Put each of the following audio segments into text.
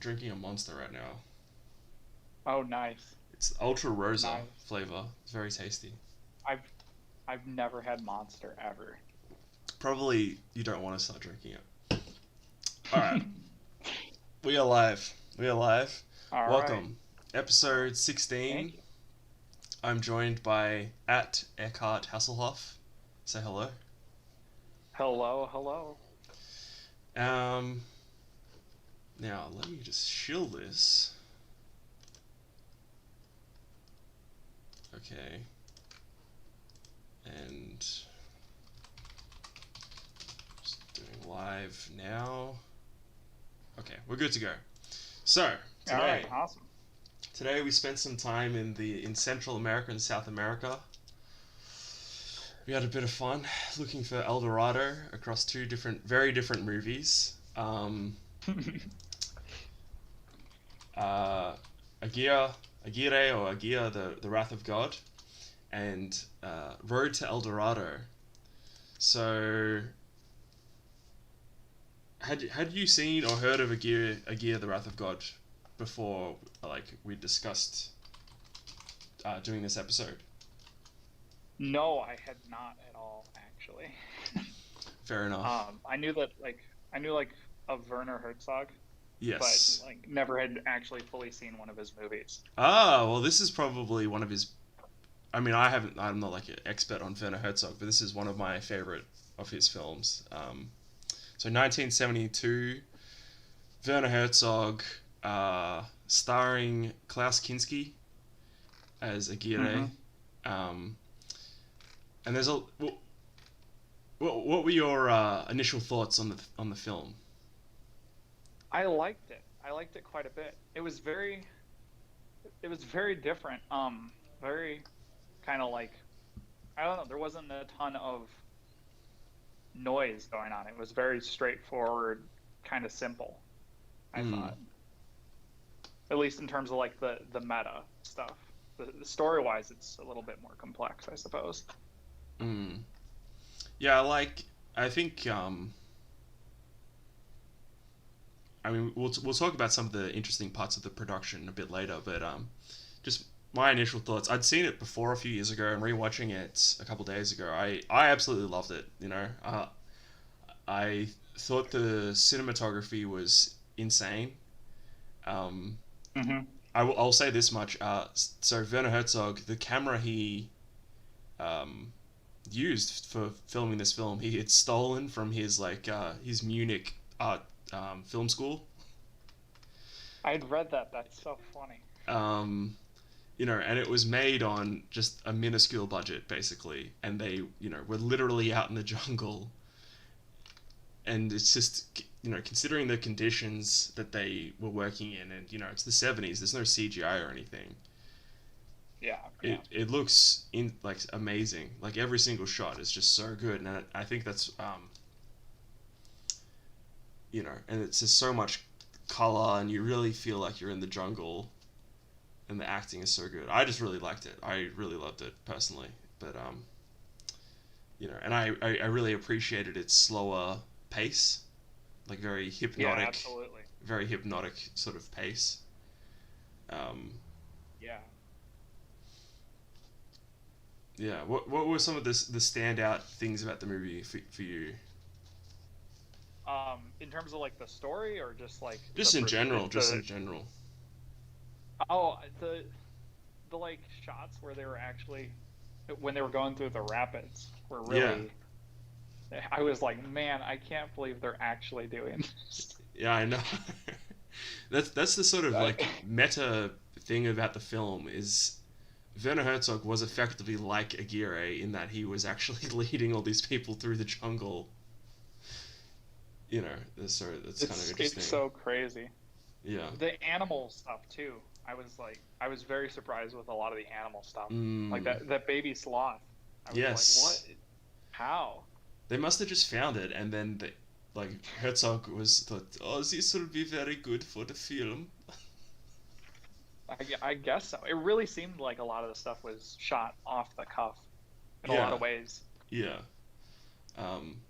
drinking a Monster right now. Oh, nice. It's Ultra Rosa Nice. flavor. It's very tasty. I've I've never had Monster ever. Probably you don't want to start drinking it. All right, we are live. We are live. All right. Welcome, episode Thank 16. you. I'm joined by at Eckhart Hasselhoff. Say hello. Hello, hello. Um, Now let me just shill this. Okay, and just doing live now. Okay, we're good to go. So All today, right, awesome. today we spent some time in Central America and South America. We had a bit of fun looking for El Dorado across two very different movies. Uh, Aguirre or Aguirre, the Wrath of God, and Road to El Dorado. So, had you seen or heard of Aguirre, the Wrath of God, before? Like we discussed doing this episode. No, I had not at all actually. Fair enough. I knew like of Werner Herzog, but Yes. like never had actually fully seen one of his movies. Ah, well, this is probably one of his. I mean, I haven't. I'm not like an expert on Werner Herzog, but this is one of my favorite of his films. So 1972, Werner Herzog, starring Klaus Kinski as Aguirre. Mm-hmm. Um, and there's a. What were your initial thoughts on the film? I liked it. I liked it quite a bit. It was very different. Very kind of like I don't know. There wasn't a ton of noise going on. It was very straightforward, kind of simple. I Mm, thought, at least in terms of like the meta stuff. The story wise, it's a little bit more complex, I suppose. mm. Yeah, I think I mean, we'll talk about some of the interesting parts of the production a bit later, but just my initial thoughts. I'd seen it before a few years ago, and rewatching it a couple days ago, I absolutely loved it. I thought the cinematography was insane. Um, Hmm. I'll say this much. So Werner Herzog, the camera he um, used for filming this film, he had stolen from his Munich art film school. I'd read that. That's so funny. Um, and it was made on just a minuscule budget, basically, and they, were literally out in the jungle, and it's just, considering the conditions that they were working in, and it's the 70s, there's no CGI or anything. Yeah, yeah, It looks like amazing. Like every single shot is just so good, and I think that's and it's just so much color, and you really feel like you're in the jungle, and the acting is so good. I just really liked it. I really loved it personally, but and I really appreciated its slower pace, like yeah. Absolutely. very hypnotic sort of pace. Um, Yeah. yeah. What were some of the standout things about the movie for you? In terms of like the story or just like Just in general. Just in general. oh the like shots where they were actually when they were going through the rapids were Yeah. really. I was like, man, I can't believe they're actually doing this. Yeah, I know. That's the sort of I, like meta thing about the film is Werner Herzog was effectively like Aguirre in that he was actually leading all these people through the jungle. That's kind of it's interesting. so crazy. Yeah. The animal stuff too. I was very surprised with a lot of the animal stuff. Like Mm, that baby sloth. I was like, what? yes. How? They must have just found it, and then like Herzog was thought, oh, this will be very good for the film. I guess so. It really seemed like a lot of the stuff was shot off the cuff in a lot Yeah, of ways. yeah. Um,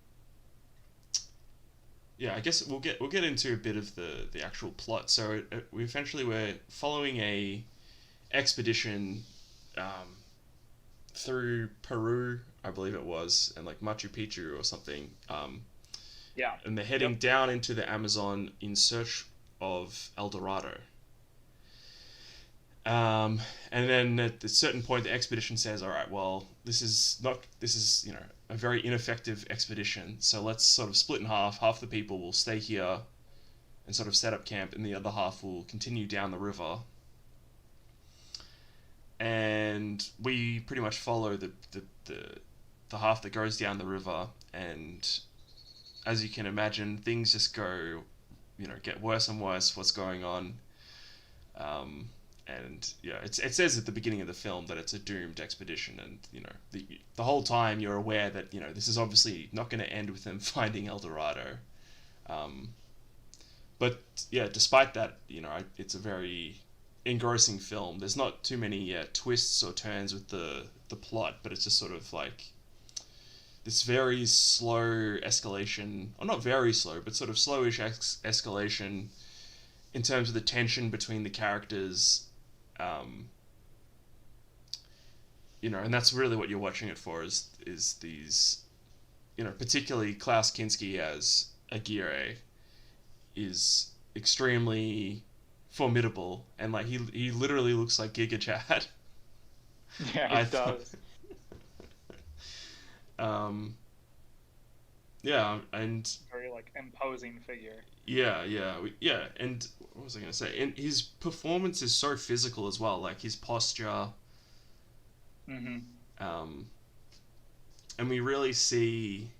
yeah, I guess we'll get into a bit of the actual plot. So we essentially we're following a expedition um, through Peru, I believe it was, and like Machu Picchu or something. Yeah. And they're Yep. heading down into the Amazon in search of El Dorado. Um, and then at a certain point, the expedition says, "All right, well, this is a very ineffective expedition. So let's sort of split in half. Half the people will stay here and sort of set up camp, and the other half will continue down the river." And we pretty much follow the half that goes down the river, and as you can imagine, things just go, get worse and worse. What's going on? Um, and yeah, it says at the beginning of the film that it's a doomed expedition, and the whole time you're aware that this is obviously not going to end with them finding El Dorado. Um, but yeah, despite that, it's a very engrossing film. There's not too many twists or turns with the plot, but it's just sort of like this very slow escalation, or not very slow, but sort of slowish escalation in terms of the tension between the characters. Um, and that's really what you're watching it for is these, particularly Klaus Kinski as Aguirre is extremely formidable, and like he literally looks like Giga Chad. Yeah, I it thought, does. um, yeah, and Very like imposing figure. yeah, and what was I gonna say? And his performance is so physical as well, like his posture, Mm-hmm. um, and we really see.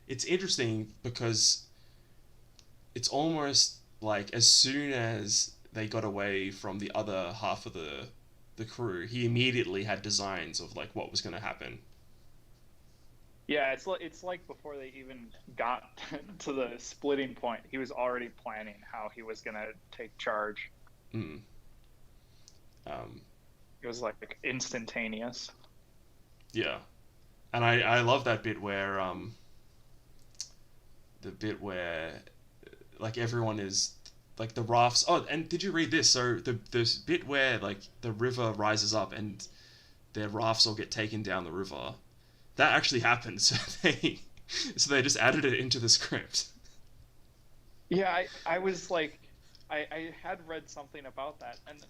It's interesting because it's almost like as soon as they got away from the other half of the crew, he immediately had designs of like what was going to happen. Yeah, it's like before they even got to the splitting point, he was already planning how he was gonna take charge. Mm. Um, It was like instantaneous. yeah, and I love that bit where the bit where like everyone is like the rafts. Oh, and did you read this? So the bit where like the river rises up and their rafts all get taken down the river. That actually happened. So they just added it into the script. Yeah, I was like, I had read something about that, and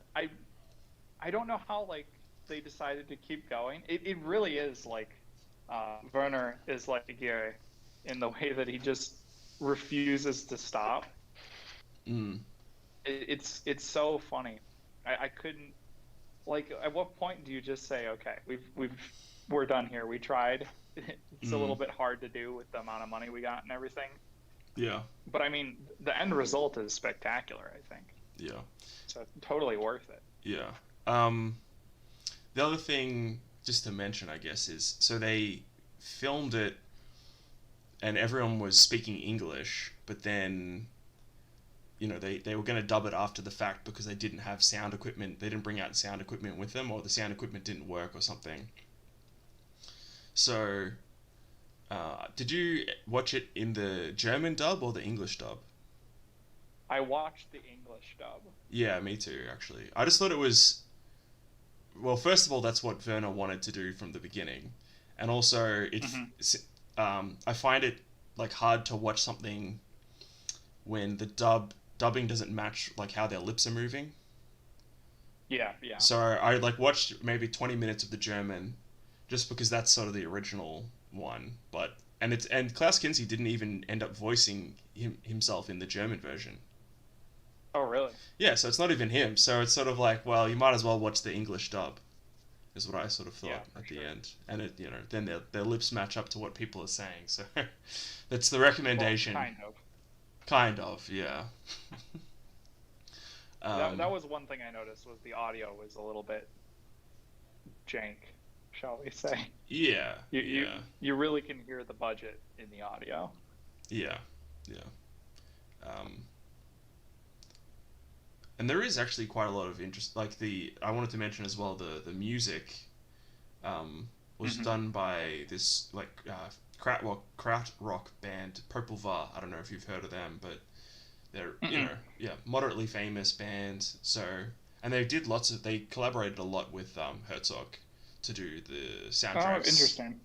I don't know how like they decided to keep going. It really is like Werner is like Aguirre in the way that he just refuses to stop. Mm, It's so funny. I couldn't like at what point do you just say, okay, we're done here. We tried. It's a mm, little bit hard to do with the amount of money we got and everything. yeah, But I mean, the end result is spectacular, I think. yeah, So totally worth it. yeah. Um, the other thing, just to mention, I guess, is so they filmed it and everyone was speaking English, but then they were going to dub it after the fact because they didn't have sound equipment. They didn't bring out sound equipment with them, or the sound equipment didn't work or something. So, did you watch it in the German dub or the English dub? I watched the English dub. Yeah, me too, actually. I just thought it was. Well, first of all, that's what Werner wanted to do from the beginning. And also, Hmm. I find it like hard to watch something when the dubbing doesn't match like how their lips are moving. Yeah, yeah. So I like watched maybe 20 minutes of the German just because that's sort of the original one. And Klaus Kinski didn't even end up voicing himself in the German version. Oh, really? Yeah, so it's not even him. So it's sort of like, well, you might as well watch the English dub, is what I sort of Yeah, thought for at the sure. end. And then their lips match up to what people are saying. So that's the Well, recommendation. kind of. Kind of, yeah. That Um, was one thing I noticed was the audio was a little bit jank, shall we say. yeah, You you yeah, you really can hear the budget in the audio. yeah, yeah. Um, and there is actually quite a lot of interest. Like I wanted to mention as well the music. Um, was Hmm. done by this like kraut rock band Purple Va. I don't know if you've heard of them, but they're Mm-mm. yeah, moderately famous band. So and they collaborated a lot with Herzog to do the Oh, soundtracks. interesting.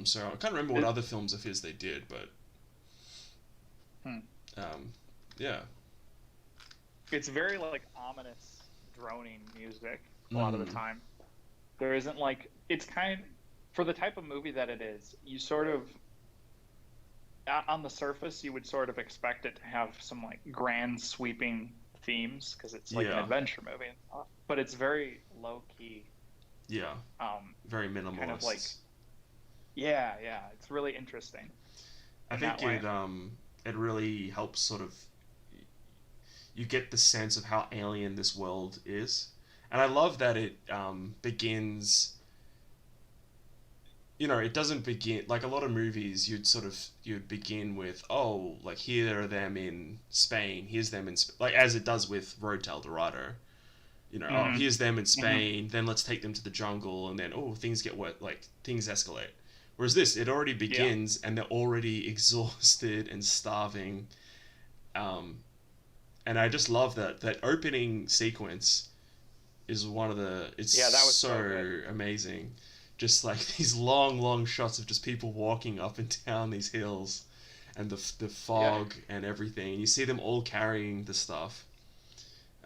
So I can't remember what It, other films of his they did, but hmm. um, yeah. It's very like ominous, droning music a lot of the Mm, time. There isn't like it's kind for the type of movie that it is. You sort of on the surface you would sort of expect it to have some like grand sweeping themes because it's like an yeah, adventure movie and stuff. But it's very low key. yeah, Um, very kind of like minimalist. yeah, yeah. It's really interesting I in that think way. it really helps sort of you get the sense of how alien this world is, and I love that it begins. It doesn't begin like a lot of movies. You'd begin with, oh, like here are them in Spain. Here's them in like as it does with Road to El Dorado. Oh, Hmm. here's them in Hmm. Spain. Then let's take them to the jungle, and then oh, things get wet. Like things escalate. Whereas this, it already Yeah, begins, and they're already exhausted and starving. Um, and I just love that opening sequence is one of the. It's yeah. That was so good. so amazing. Just like these long shots of just people walking up and down these hills, and the Yeah, fog and everything. And you see them all carrying the stuff.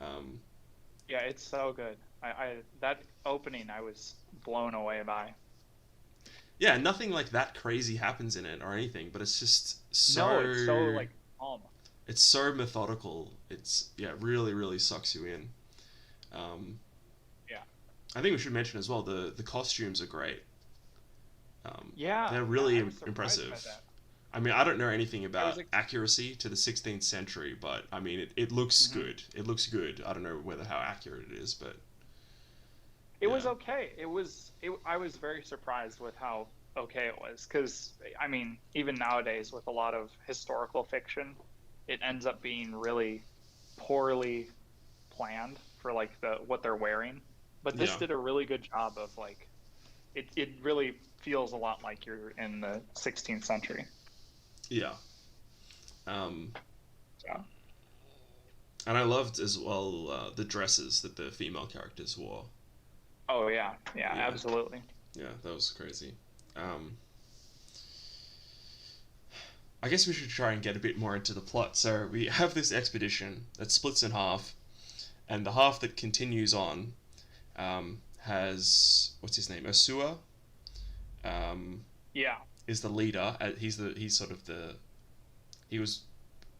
Um, yeah. It's so good. I that opening I was blown away by. yeah, nothing like that crazy happens in it or anything, but it's just No, it's so so like calm. it's so methodical. It's yeah, really sucks you in. Um, Yeah. I think we should mention as well the costumes are great. Yeah, They're yeah, really I was surprised by impressive. that. I mean, I don't know anything I was about ex accuracy to the 16th century, but I mean, it looks Mhm. good. It looks good. I don't know whether how accurate it is, but It yeah, was okay. I was very surprised with how okay it was because I mean, even nowadays with a lot of historical fiction, it ends up being really poorly planned for like the what they're wearing. But this yeah, did a really good job of like it really feels a lot like you're in the 16th century. yeah. Um, So, and I loved as well the dresses that the female characters wore. oh yeah, yeah, Yeah, absolutely. yeah, that was crazy. Um, I guess we should try and get a bit more into the plot. So we have this expedition that splits in half, and the half that continues on has what's his name? Osua um, Yeah. is the leader. He's sort of the he was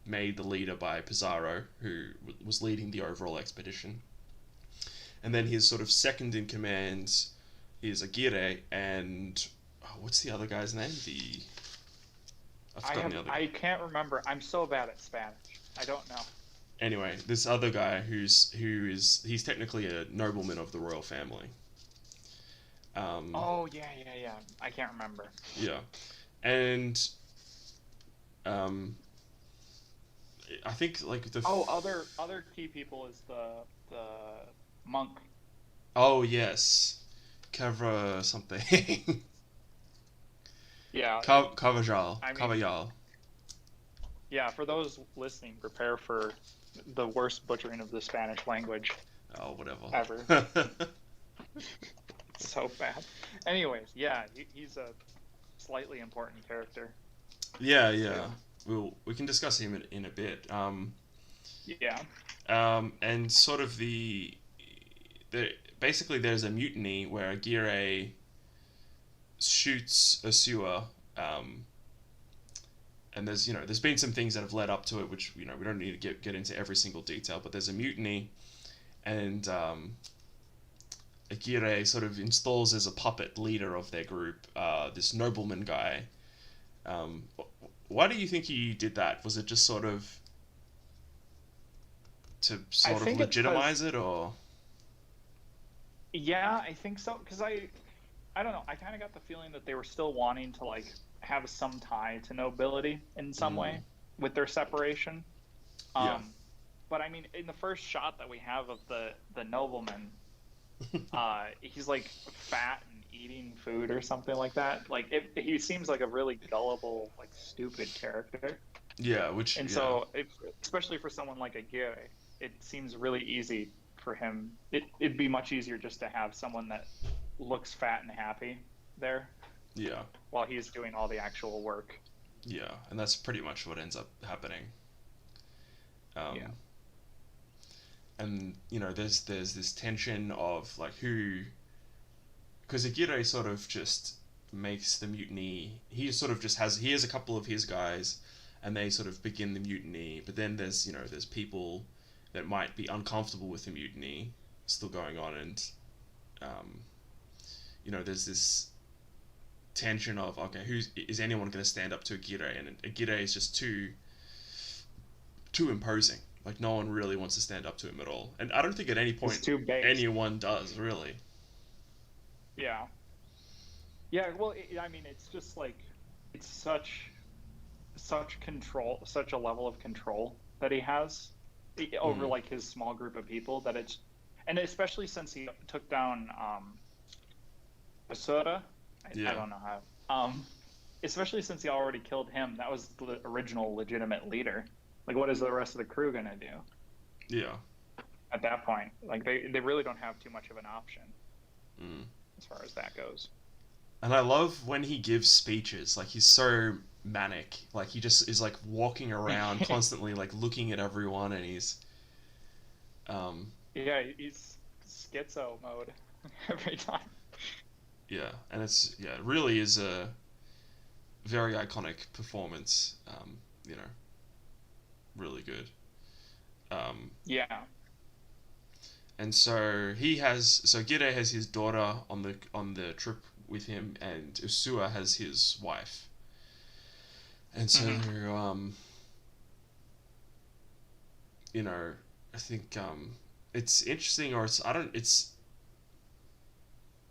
made the leader by Pizarro, who was leading the overall expedition. And then his sort of second in command is Aguirre, and oh, what's the other guy's name? The I've forgotten the other guy. I can't remember. I'm so bad at Spanish. I don't know. Anyway, this other guy he's technically a nobleman of the royal family. Um, Oh yeah, yeah, yeah. I can't remember. yeah, and um, I think like Oh, other key people is the monk. oh yes, Cavra something. Yeah, I mean, Cavajal. yeah. For those listening, prepare for the worst butchering of the Spanish language Oh, whatever. ever. It's so bad. Anyways, yeah, he's a slightly important character Yeah, yeah. too. We can discuss him in a bit. Yeah. And sort of the basically there's a mutiny where Aguirre shoots Asua, um, and there's been some things that have led up to it, which we don't need to get into every single detail, but there's a mutiny, and Aguirre sort of installs as a puppet leader of their group, this nobleman guy. Um, why do you think he did that? Was it just sort of to I sort of think it's legitimize because it, or yeah, I think so. Because I don't know. I kind of got the feeling that they were still wanting to like have some tie to nobility in some mm, way with their separation. yeah, Um, but I mean, in the first shot that we have of the nobleman, he's like fat and eating food or something like that. Like he seems like a really gullible, like stupid character. Yeah, which And yeah, so, especially for someone like Aguirre, it seems really easy for him. It'd be much easier just to have someone that looks fat and happy there yeah, while he's doing all the actual work. yeah, and that's pretty much what ends up happening. Yeah. Um, and there's this tension of like who, because Aguirre sort of just makes the mutiny. He sort of just has a couple of his guys, and they sort of begin the mutiny. But then there's people that might be uncomfortable with the mutiny still going on, and um, there's this tension of, okay, who's is anyone going to stand up to Aguirre? And Aguirre is just too imposing. Like no one really wants to stand up to him at all, and I don't think at any It's point too based. anyone does really. Yeah. Yeah. Well, I mean, it's just like it's such control, such a level of control that he has over Mm. like his small group of people that it's, and especially since he took down Basura, I Yeah, don't know how. Especially since he already killed him, that was the original legitimate leader. Like, what is the rest of the crew gonna do yeah. at that point? Like, they really don't have too much of an option Mm. as far as that goes. And I love when he gives speeches. Like he's so manic. Like he just is like walking around constantly, like looking at everyone, and um, Yeah, he's schizo mode every time. yeah, and it really is a very iconic performance. Really good. Um, Yeah. and so Gide has his daughter on the trip with him, and Usua has his wife. And so, Hmm. you know, I think it's interesting, or it's I don't, it's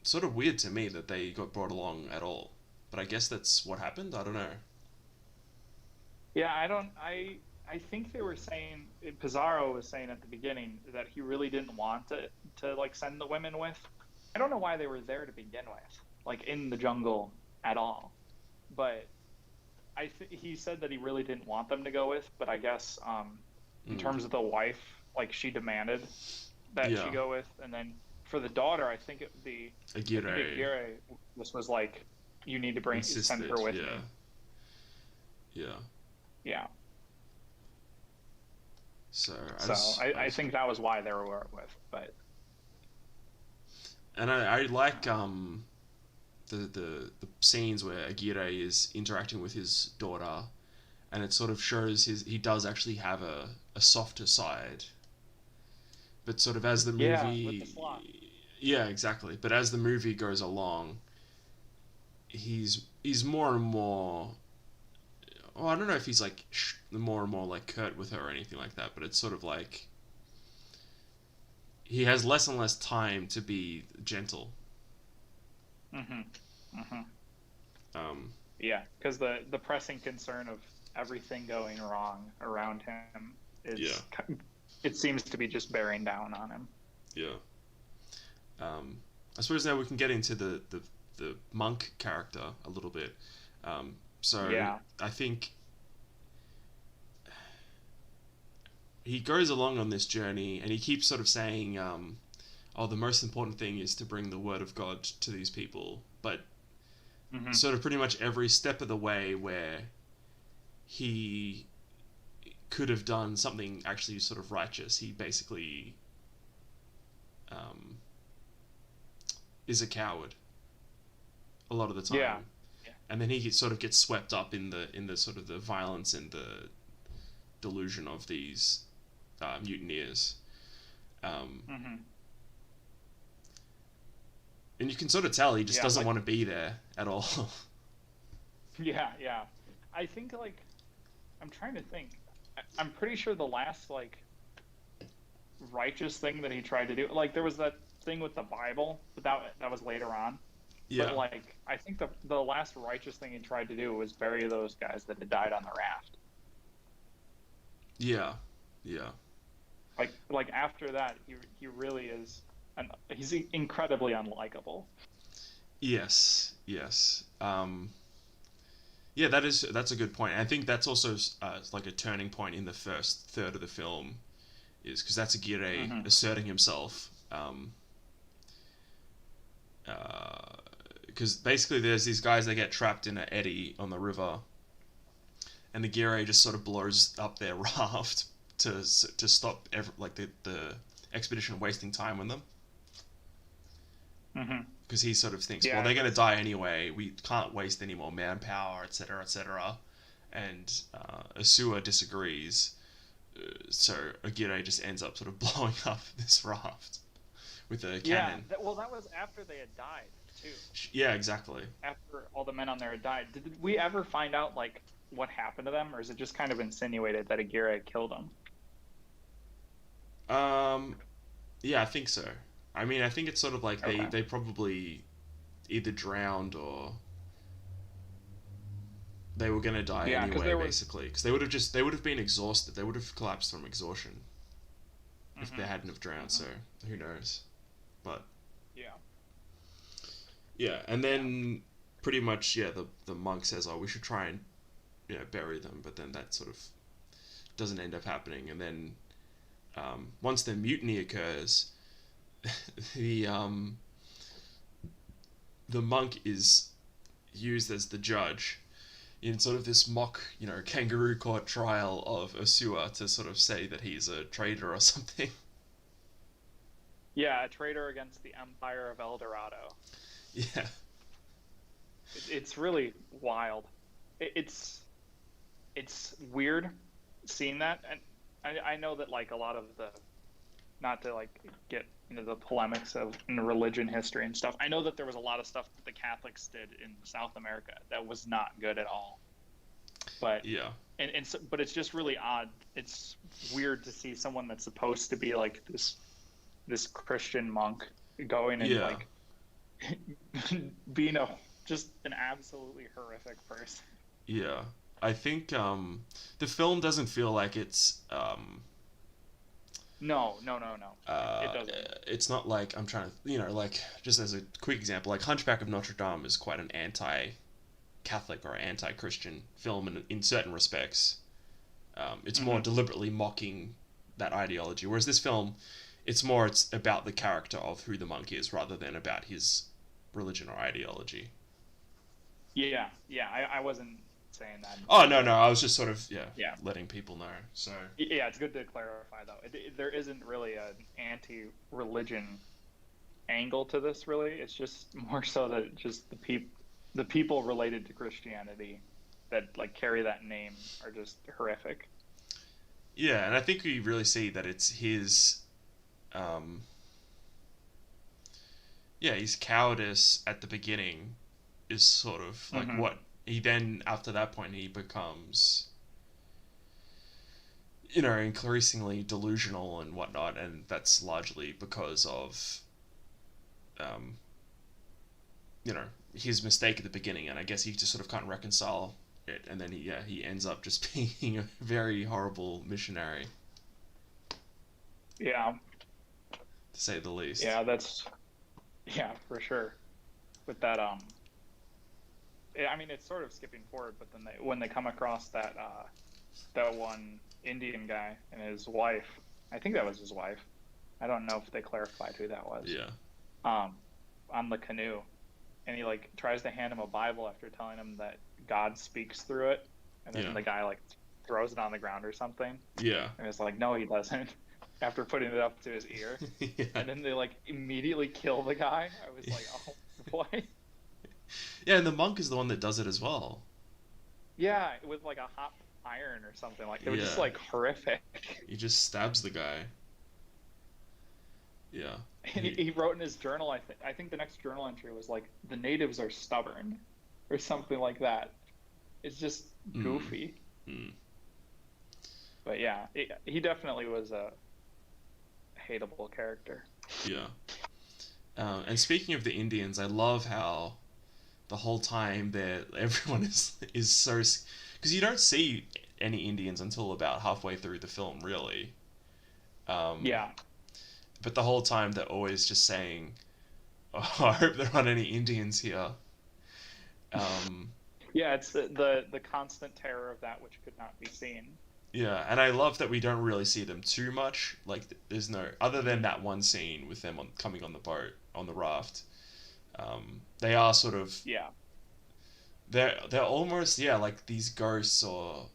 sort of weird to me that they got brought along at all. But I guess that's what happened. I don't know. Yeah, I don't. I think they were saying Pizarro was saying at the beginning that he really didn't want to like send the women with. I don't know why they were there to begin with, like in the jungle at all. But he said that he really didn't want them to go with. But I guess in Mm. terms of the wife, like she demanded that she Yeah, go with, and then for the daughter, I think Aguirre Aguirre this was like you need to send her insisted. with Yeah, me. yeah. Yeah. So So I just think that was why they were with. But and I like the scenes where Aguirre is interacting with his daughter, and it sort of shows he does actually have a softer side. But sort of as the yeah, with the slot. movie, yeah, exactly. But as the movie goes along, he's more and more. Oh, I don't know if he's like more and more like curt with her or anything like that. But it's sort of like he has less and less time to be gentle. Hmm. Hmm. Um, Yeah, because the pressing concern of everything going wrong around him yeah, is it seems to be just bearing down on him. yeah. Um, I suppose now we can get into the monk character a little bit. So Yeah. I think he goes along on this journey, and he keeps sort of saying, "Oh, the most important thing is to bring the word of God to these people." But Hmm. sort of pretty much every step of the way where he could have done something actually sort of righteous, he basically um, is a coward a lot of the Yeah. time, Yeah. and then he sort of gets swept up in the sort of the violence and the delusion of these mutineers. Um, Hmm. and you can sort of tell he just Yeah. doesn't Like want to be there at all. yeah. Yeah. I think like I'm trying to think. I'm pretty sure the last like righteous thing that he tried to do, like there was that thing with the Bible, but that was later on. But Yeah, like I think the last righteous thing he tried to do was bury those guys that had died on the raft. yeah, yeah, Like after that, he really is, he's incredibly unlikable. Yes, yes. Yeah, that's a good point. I think that's also like a turning point in the first third of the film, is because that's Aguirre Hmm. asserting himself. Because basically there's these guys that get trapped in an eddy on the river, and Aguirre just sort of blows up their raft to stop like the expedition wasting time on them. Hmm. Because he sort of thinks, well, Yeah, they're going to because die anyway. We can't waste any more manpower, etc., etc. And Asua disagrees. So Aguirre just ends up sort of blowing up this raft with a yeah, cannon. well, that was after they had died too. Yeah, exactly. After all the men on there had died, did we ever find out like what happened to them, or is it just kind of insinuated that Aguirre killed them? Um, yeah, I think so. I mean, I think it's sort of like Okay. they probably either drowned or they were gonna die Yeah, because anyway, there was. basically, because they would have been exhausted. They would have collapsed from exhaustion if they Hmm. hadn't have drowned. Hmm. So who knows? But Yeah. yeah, and Yeah. then pretty much yeah, the monk says, "Oh, we should try and bury them," but then that sort of doesn't end up happening. And then once the mutiny occurs, the the monk is used as the judge in sort of this mock, kangaroo court trial of Asua to sort of say that he's a traitor or something. Yeah, a traitor against the Empire of El Dorado. Yeah. It's really wild. It's weird seeing that, and I know that like a lot of the, not to like get into the polemics of in religion history and stuff. I know that there was a lot of stuff that the Catholics did in South America that was not good at all. But Yeah. and so, but it's just really odd. It's weird to see someone that's supposed to be like this Christian monk going and Yeah. like being a just an absolutely horrific person. Yeah. I think the film doesn't feel like it's No, no, no, no. It uh, doesn't. it's not like I'm trying to, like just as a quick example, like Hunchback of Notre Dame is quite an anti-Catholic or anti-Christian film in certain respects. It's more Hmm. deliberately mocking that ideology, whereas this film, it's about the character of who the monk is rather than about his religion or ideology. Yeah, yeah. I wasn't saying that Oh no, to. no, I was just sort of Yeah, letting people know. So yeah. It's good to clarify though. There isn't really an anti-religion angle to this. Really, it's just more so that just the people related to Christianity that like carry that name are just horrific. yeah, and I think we really see that it's his um, his cowardice at the beginning is sort of like Hmm. what he then after that point he becomes increasingly delusional and whatnot, and that's largely because of um, his mistake at the beginning, and I guess he just sort of can't reconcile it, and then he ends up just being a very horrible missionary, Yeah, to say the least. yeah. That's yeah for sure. With that, I mean, it's sort of skipping forward, but then when they come across that one Indian guy and his wife, I think that was his wife. I don't know if they clarified who that was. Yeah, Um, on the canoe, and he like tries to hand him a Bible after telling him that God speaks through it, and then yeah, the guy like throws it on the ground or something, yeah, and it's like, no, he doesn't. After putting it up to his ear, yeah, and then they like immediately kill the guy. I was like, oh boy. yeah. And the monk is the one that does it as well. Yeah, with like a hot iron or something. Like they were just Yeah, like horrific. he just stabs the guy. Yeah, And he wrote in his journal, I think the next journal entry was like the natives are stubborn or something like that. It's just mm, goofy. mm, But yeah, he definitely was a hateable character. yeah. And speaking of the Indians, I love how the whole time everyone is so because you don't see any Indians until about halfway through the film, really. Um, Yeah. but the whole time they're always just saying, I hope there aren't any Indians here. Um, Yeah, it's the constant terror of that which could not be seen. yeah, and I love that we don't really see them too much. Like, there's no other than Hmm. that one scene with them coming on the boat on the raft. They are sort of Yeah. they're almost, yeah, like these ghosts or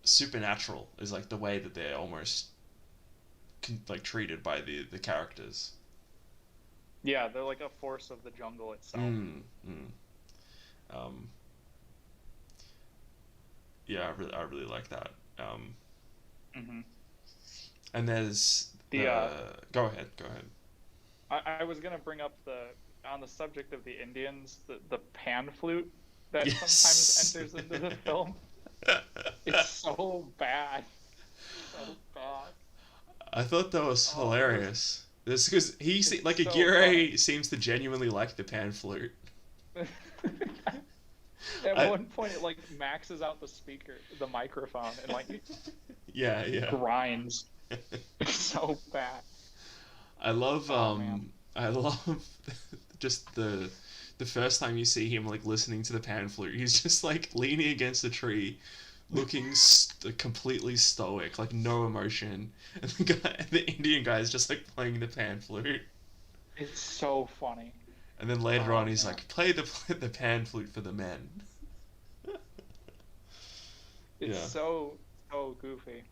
supernatural is like the way that they're almost like treated by the characters. Yeah, they're like a force of the jungle itself. Mm, mm. Um, yeah, I really like that. Um, Hmm. and there's The the go ahead. I was gonna bring up the on the subject of the Indians, the pan flute that sometimes Yes. enters into the film. It's so bad, so bad. I thought that was Oh, it was. hilarious. This because It's like so funny. Aguirre seems to genuinely like the pan flute. At I one point, it like maxes out the microphone, and like yeah, yeah. grinds. It's so bad. Oh man. I love just the first time you see him like listening to the pan flute, he's just like leaning against a tree, looking completely stoic, like no emotion, and the Indian guy is just like playing the pan flute, It's so funny. and then later on Oh he's man. like play the pan flute for the men. It's Yeah. so goofy.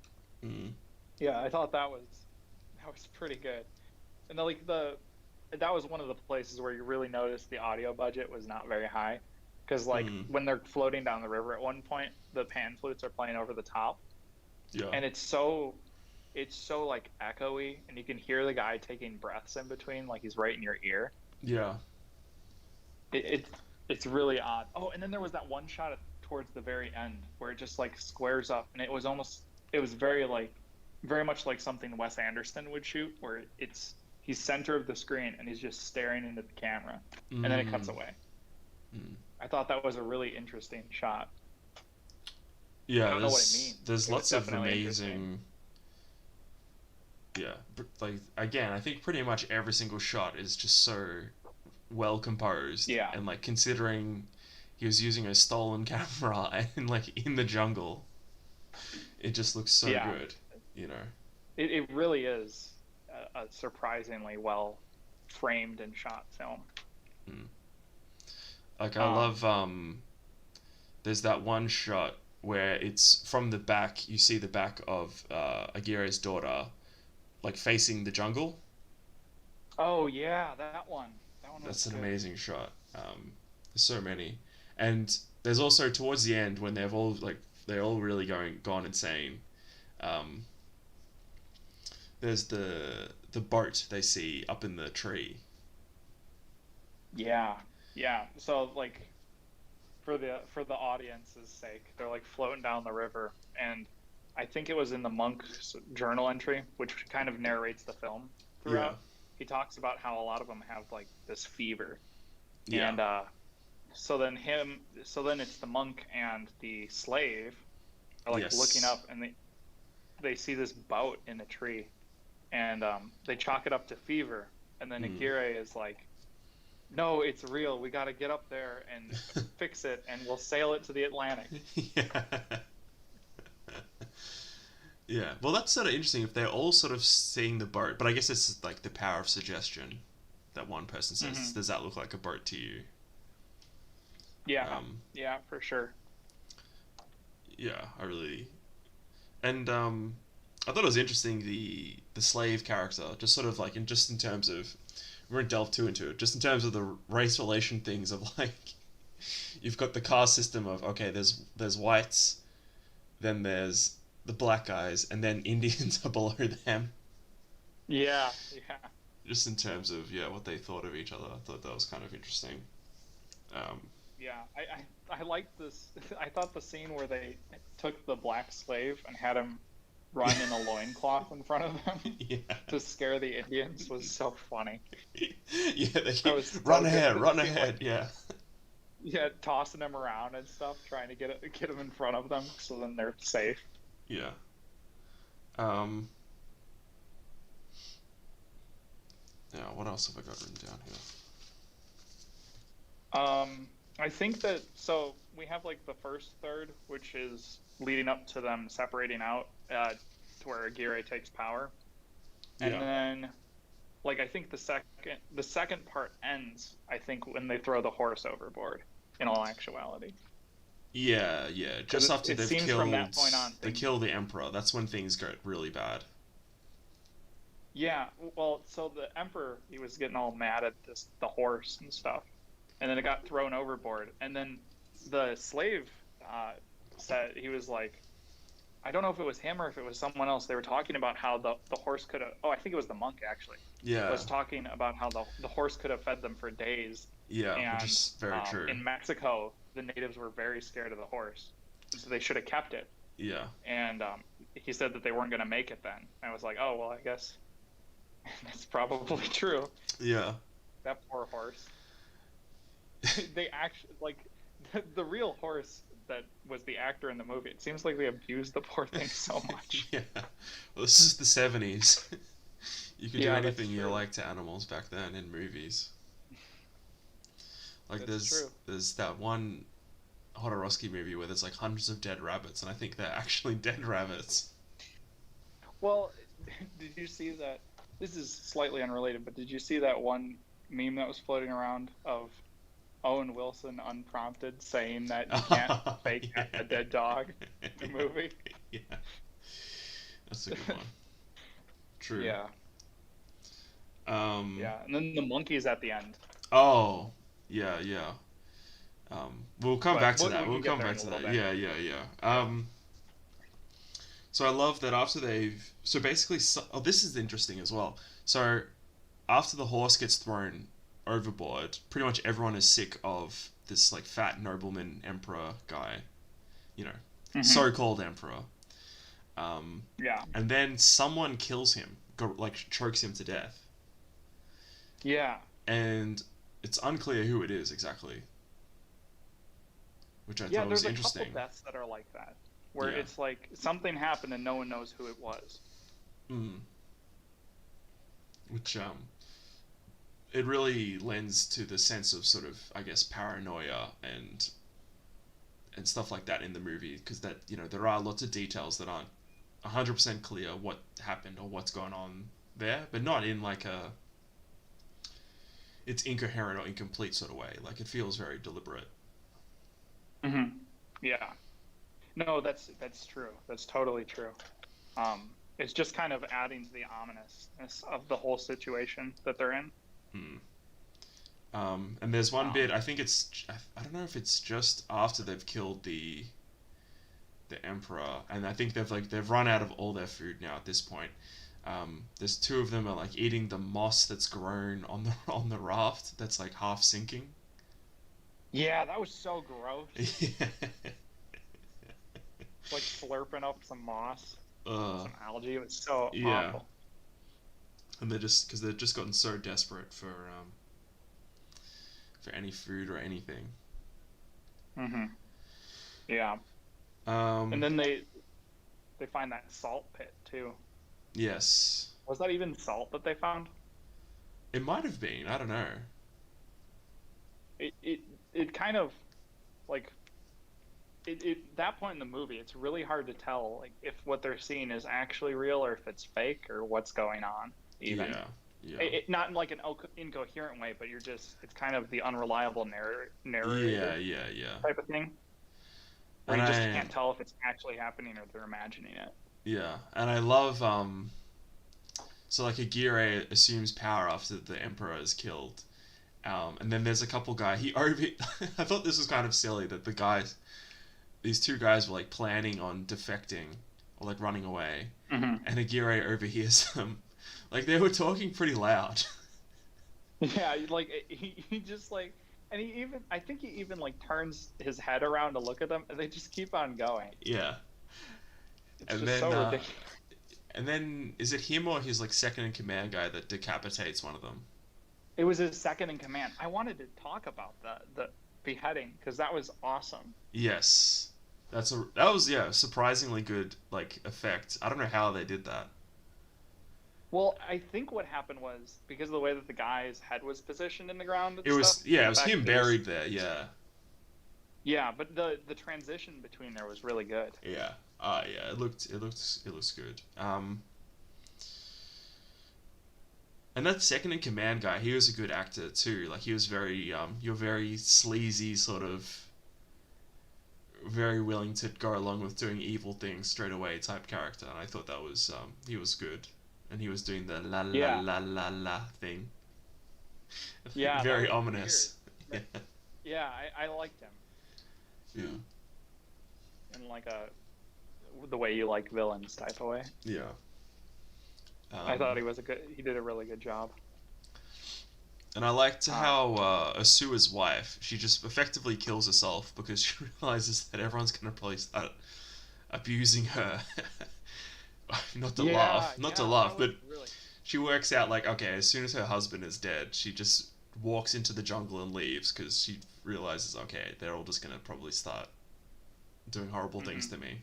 Mm. Yeah, I thought that was pretty good. And the that was one of the places where you really noticed the audio budget was not very high, because like Mm. when they're floating down the river at one point, the pan flutes are playing over the top, Yeah. and it's so like echoey, and you can hear the guy taking breaths in between, like he's right in your ear. Yeah. It, it it's really odd. Oh, and then there was that one shot towards the very end where it just like squares up, and it was very much like something Wes Anderson would shoot, where he's center of the screen and he's just staring into the camera, and then it cuts Mm. away. Mm. I thought that was a really interesting shot. I Yeah. don't know what it means, There's but it was lots of definitely interesting. amazing. Yeah, like again, I think pretty much every single shot is just so well composed, Yeah, and like considering he was using a stolen camera and like in the jungle, it just looks so yeah, good, you know. it really is a surprisingly well framed and shot film. Mm. Like I Um, love there's that one shot where it's from the back, you see the back of Aguirre's daughter like facing the jungle. oh yeah, that one. That one was That's an good. amazing shot. There's so many, and there's also towards the end when they're all really gone insane. Um, there's the boat they see up in the tree. Yeah, yeah. So like for the audience's sake, they're like floating down the river, and I think it was in the monk's journal entry, which kind of narrates the film Yeah, throughout. He talks about how a lot of them have like this fever, yeah, and so then it's the monk and the slave are like looking yes, up, and they see this boat in a tree, and they chalk it up to fever, and then mm. Aguirre is like, no, it's real. We got to get up there and fix it, and we'll sail it to the Atlantic. Yeah. Yeah, well, that's sort of interesting if they're all sort of seeing the boat, but I guess it's like the power of suggestion that one person says, Hmm. "Does that look like a boat to you?" Yeah, Um, yeah, for sure. yeah, I really and I thought it was interesting the slave character, just sort of like in terms of we won't delve too into it, just in terms of the race relation things of like you've got the caste system of okay, there's whites, then there's the black guys, and then Indians are below them. Yeah, yeah, Just in terms of yeah, what they thought of each other, I thought that was kind of interesting. Um, yeah. I liked this. I thought the scene where they took the black slave and had him run in a loincloth in front of them yeah, to scare the Indians was so funny. yeah, they That keep was so good. But run just seeing like, ahead, yeah, yeah, tossing him around and stuff, trying to get him in front of them so then they're safe. yeah. Um, yeah, what else have I got written down here? I think that so we have like the first third, which is leading up to them separating out, to where Aguirre takes power, and Yeah. then like I think the second part ends. I think when they throw the horse overboard. In all actuality, Yeah, yeah. because Just after it they've seems from that killed, point on they things. kill the emperor. That's when things get really bad. Yeah, well, so the emperor he was getting all mad at the horse and stuff, and then it got thrown overboard, and then the slave uh, said he was like, I don't know if it was him or if it was someone else. They were talking about how the horse could have. Oh, I think it was the monk actually. Yeah, Was talking about how the horse could have fed them for days, yeah, which and is very true. in Mexico the natives were very scared of the horse, so they should have kept it. Yeah, And he said that they weren't going to make it then. I was like, oh well, I guess that's probably true. yeah, That poor horse. They actually like the real horse that was the actor in the movie. It seems like they abused the poor thing so much. yeah. Well, this is the '70s. You could do Yeah, that's anything you true. like to animals back then in movies. Like That's true. there's that one Hodorowski movie where there's like hundreds of dead rabbits, and I think they're actually dead rabbits. Well, did you see that? This is slightly unrelated, but did you see that one meme that was floating around of Owen Wilson unprompted saying that you can't fake Yeah. a dead dog in a movie? Yeah, that's a good one. True. Yeah, Um. yeah. And then the monkeys at the end. Oh. Yeah. Yeah. We'll come But back to that. we We'll can get come there back in a to little that. bit. Yeah. Yeah. Yeah. Yeah. So I love that after they've so basically oh, this is interesting as well. So after the horse gets thrown overboard, pretty much everyone is sick of this like fat nobleman emperor guy, you know, Hmm. so-called emperor. Um, Yeah. and then someone kills him, like chokes him to death, Yeah. and it's unclear who it is exactly, which I Yeah, thought was there's a couple interesting. deaths that are like that, where Yeah. it's like something happened and no one knows who it was. Mm. Which it really lends to the sense of sort of I guess paranoia and stuff like that in the movie because that there are lots of details that aren't 100% clear what happened or what's going on there, but not in like a it's incoherent or incomplete sort of way. Like it feels very deliberate. Hmm. Yeah. No, that's true. That's totally true. It's just kind of adding to the ominousness of the whole situation that they're in. Hmm. And there's one bit Um, I think I don't know if it's just after they've killed the emperor, and I think they've run out of all their food now at this point. There's two of them are like eating the moss that's grown on the on the raft that's like half sinking. yeah, that was so gross. Yeah. Like slurping up some moss, uh, some algae. It was so yeah, awful. and they're just because they've just gotten so desperate for any food or anything. Hmm. Yeah. And Um, then they find that salt pit too. yes, Was that even salt that they found? it might have been. I don't know. It kind of like that point in the movie, it's really hard to tell like if what they're seeing is actually real or if it's fake or what's going on. Even Yeah, yeah, not in like an incoherent way, but it's kind of the unreliable yeah, narrator yeah, yeah. type of thing, where And you just I can't tell if it's actually happening or they're imagining it. yeah, and I love so like Aguirre assumes power after the emperor is killed. And then there's a couple guy he over I thought this was kind of silly that these two guys were like planning on defecting or like running away, Hmm. and Aguirre overhears them. Like they were talking pretty loud. Yeah, like he just like, and he even I think he even like turns his head around to look at them, and they just keep on going. Yeah. It's And just then so ridiculous. and then is it him or his like second in command guy that decapitates one of them? It was his second in command. I wanted to talk about the beheading because that was awesome. Yes. That was yeah, surprisingly good like effect. I don't know how they did that. Well, I think what happened was because of the way that the guy's head was positioned in the ground and It stuff, was, yeah, and it the was fact him that he was, buried there. Yeah, yeah, but the transition between there was really good. yeah, yeah. It looks good. And that second in command guy, he was a good actor too. Like he was very you're very sleazy sort of, very willing to go along with doing evil things straight away type character. And I thought that was he was good, and he was doing the la la Yeah, la la la thing, yeah, that very was weird. ominous. Yeah, Yeah, I liked him yeah, in like a the way you like villains type of way. yeah. I thought Um, he did a really good job. and I liked Um, how Asua's wife, she just effectively kills herself because she realizes that everyone's gonna probably start abusing her. yeah, Not to yeah, laugh, that was but really she works out like, okay, as soon as her husband is dead, she just walks into the jungle and leaves because she realizes, okay, they're all just gonna probably start doing horrible things hmm to me.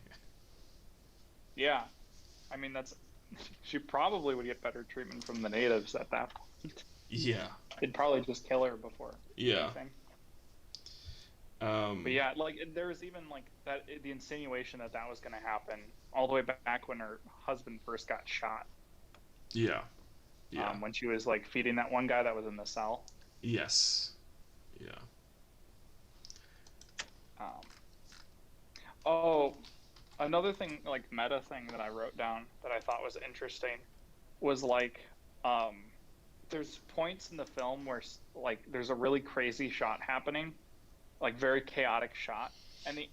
yeah. I mean, that's she probably would get better treatment from the natives at that point. Yeah, They'd probably just kill her before yeah. anything. But Um, yeah, like there was even like that the insinuation that that was going to happen all the way back when her husband first got shot. yeah, yeah, When she was like feeding that one guy that was in the cell. yes, yeah, Um, oh, another thing, like meta thing that I wrote down that I thought was interesting was like, um, there's points in the film where like there's a really crazy shot happening, like very chaotic shot, and the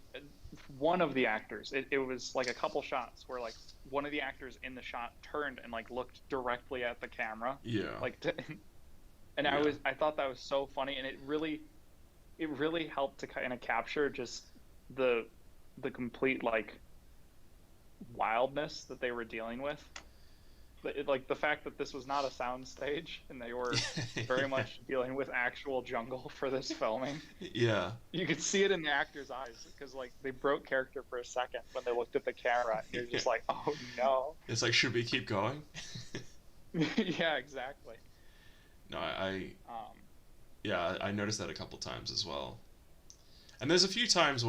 one of the actors, it was like a couple shots where like one of the actors in the shot turned and like looked directly at the camera, yeah, like, and yeah, I thought that was so funny, and it really helped to kind of capture just the complete like wildness that they were dealing with. Like the fact that this was not a sound stage and they were very yeah, much dealing with actual jungle for this filming. yeah, You could see it in the actors' eyes because like they broke character for a second when they looked at the camera and you're yeah. just like, oh no. It's like, should we keep going? Yeah, exactly. No, Um, yeah, I noticed that a couple times as well. And there's a few times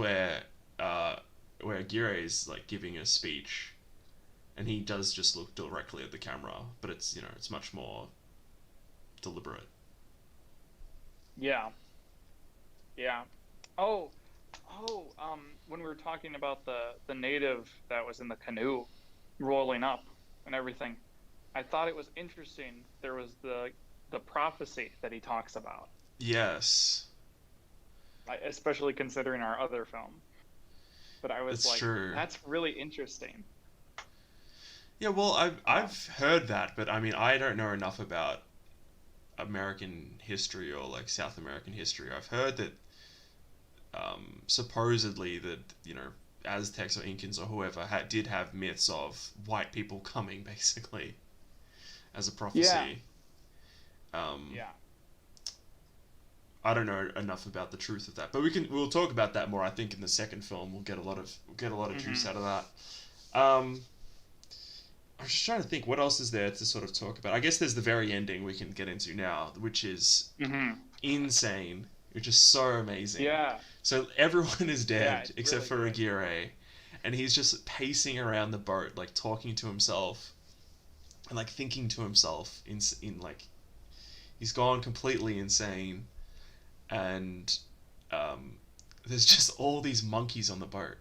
uh, where Aguirre is like giving a speech, and he does just look directly at the camera, but it's, you know, it's much more deliberate. yeah, yeah. Oh, when we were talking about the native that was in the canoe rolling up and everything, I thought it was interesting. There was the prophecy that he talks about, Yes, especially considering our other film. But I was that's like, true. that's really interesting. Yeah, well, Um, I've heard that, but I mean, I don't know enough about American history or like South American history. I've heard that supposedly that, you know, Aztecs or Incans or whoever did have myths of white people coming basically as a yeah, prophecy. Um, yeah. I don't know enough about the truth of that, but we'll talk about that more. I think in the second film we'll get a lot of juice hmm out of that. I'm just trying to think what else is there to sort of talk about. I guess there's the very ending we can get into now, which is hmm insane, which is so amazing. Yeah, So everyone is yeah. dead It's except really for good. Aguirre, and he's just pacing around the boat, like talking to himself and like thinking to himself in like he's gone completely insane, and um, there's just all these monkeys on the boat.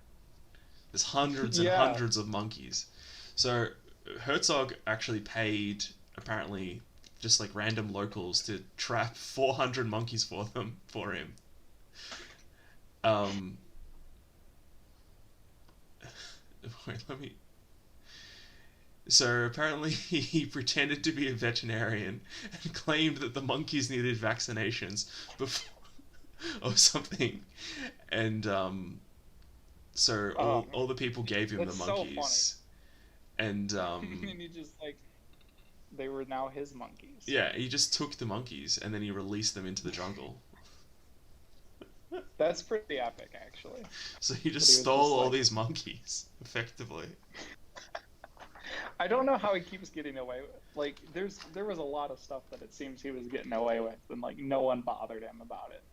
There's hundreds and Yeah, hundreds of monkeys. So Herzog actually paid, apparently, just like random locals to trap 400 monkeys for him. Um, wait, let me. So apparently he pretended to be a veterinarian and claimed that the monkeys needed vaccinations before or something, and so um, all the people gave him the that's so funny. monkeys, and And he just like they were now his monkeys. yeah, he just took the monkeys and then he released them into the jungle. That's pretty epic, actually. So he That just he was stole just all like, these monkeys, effectively. I don't know how he keeps getting away with. Like, there was a lot of stuff that it seems he was getting away with, and like no one bothered him about it.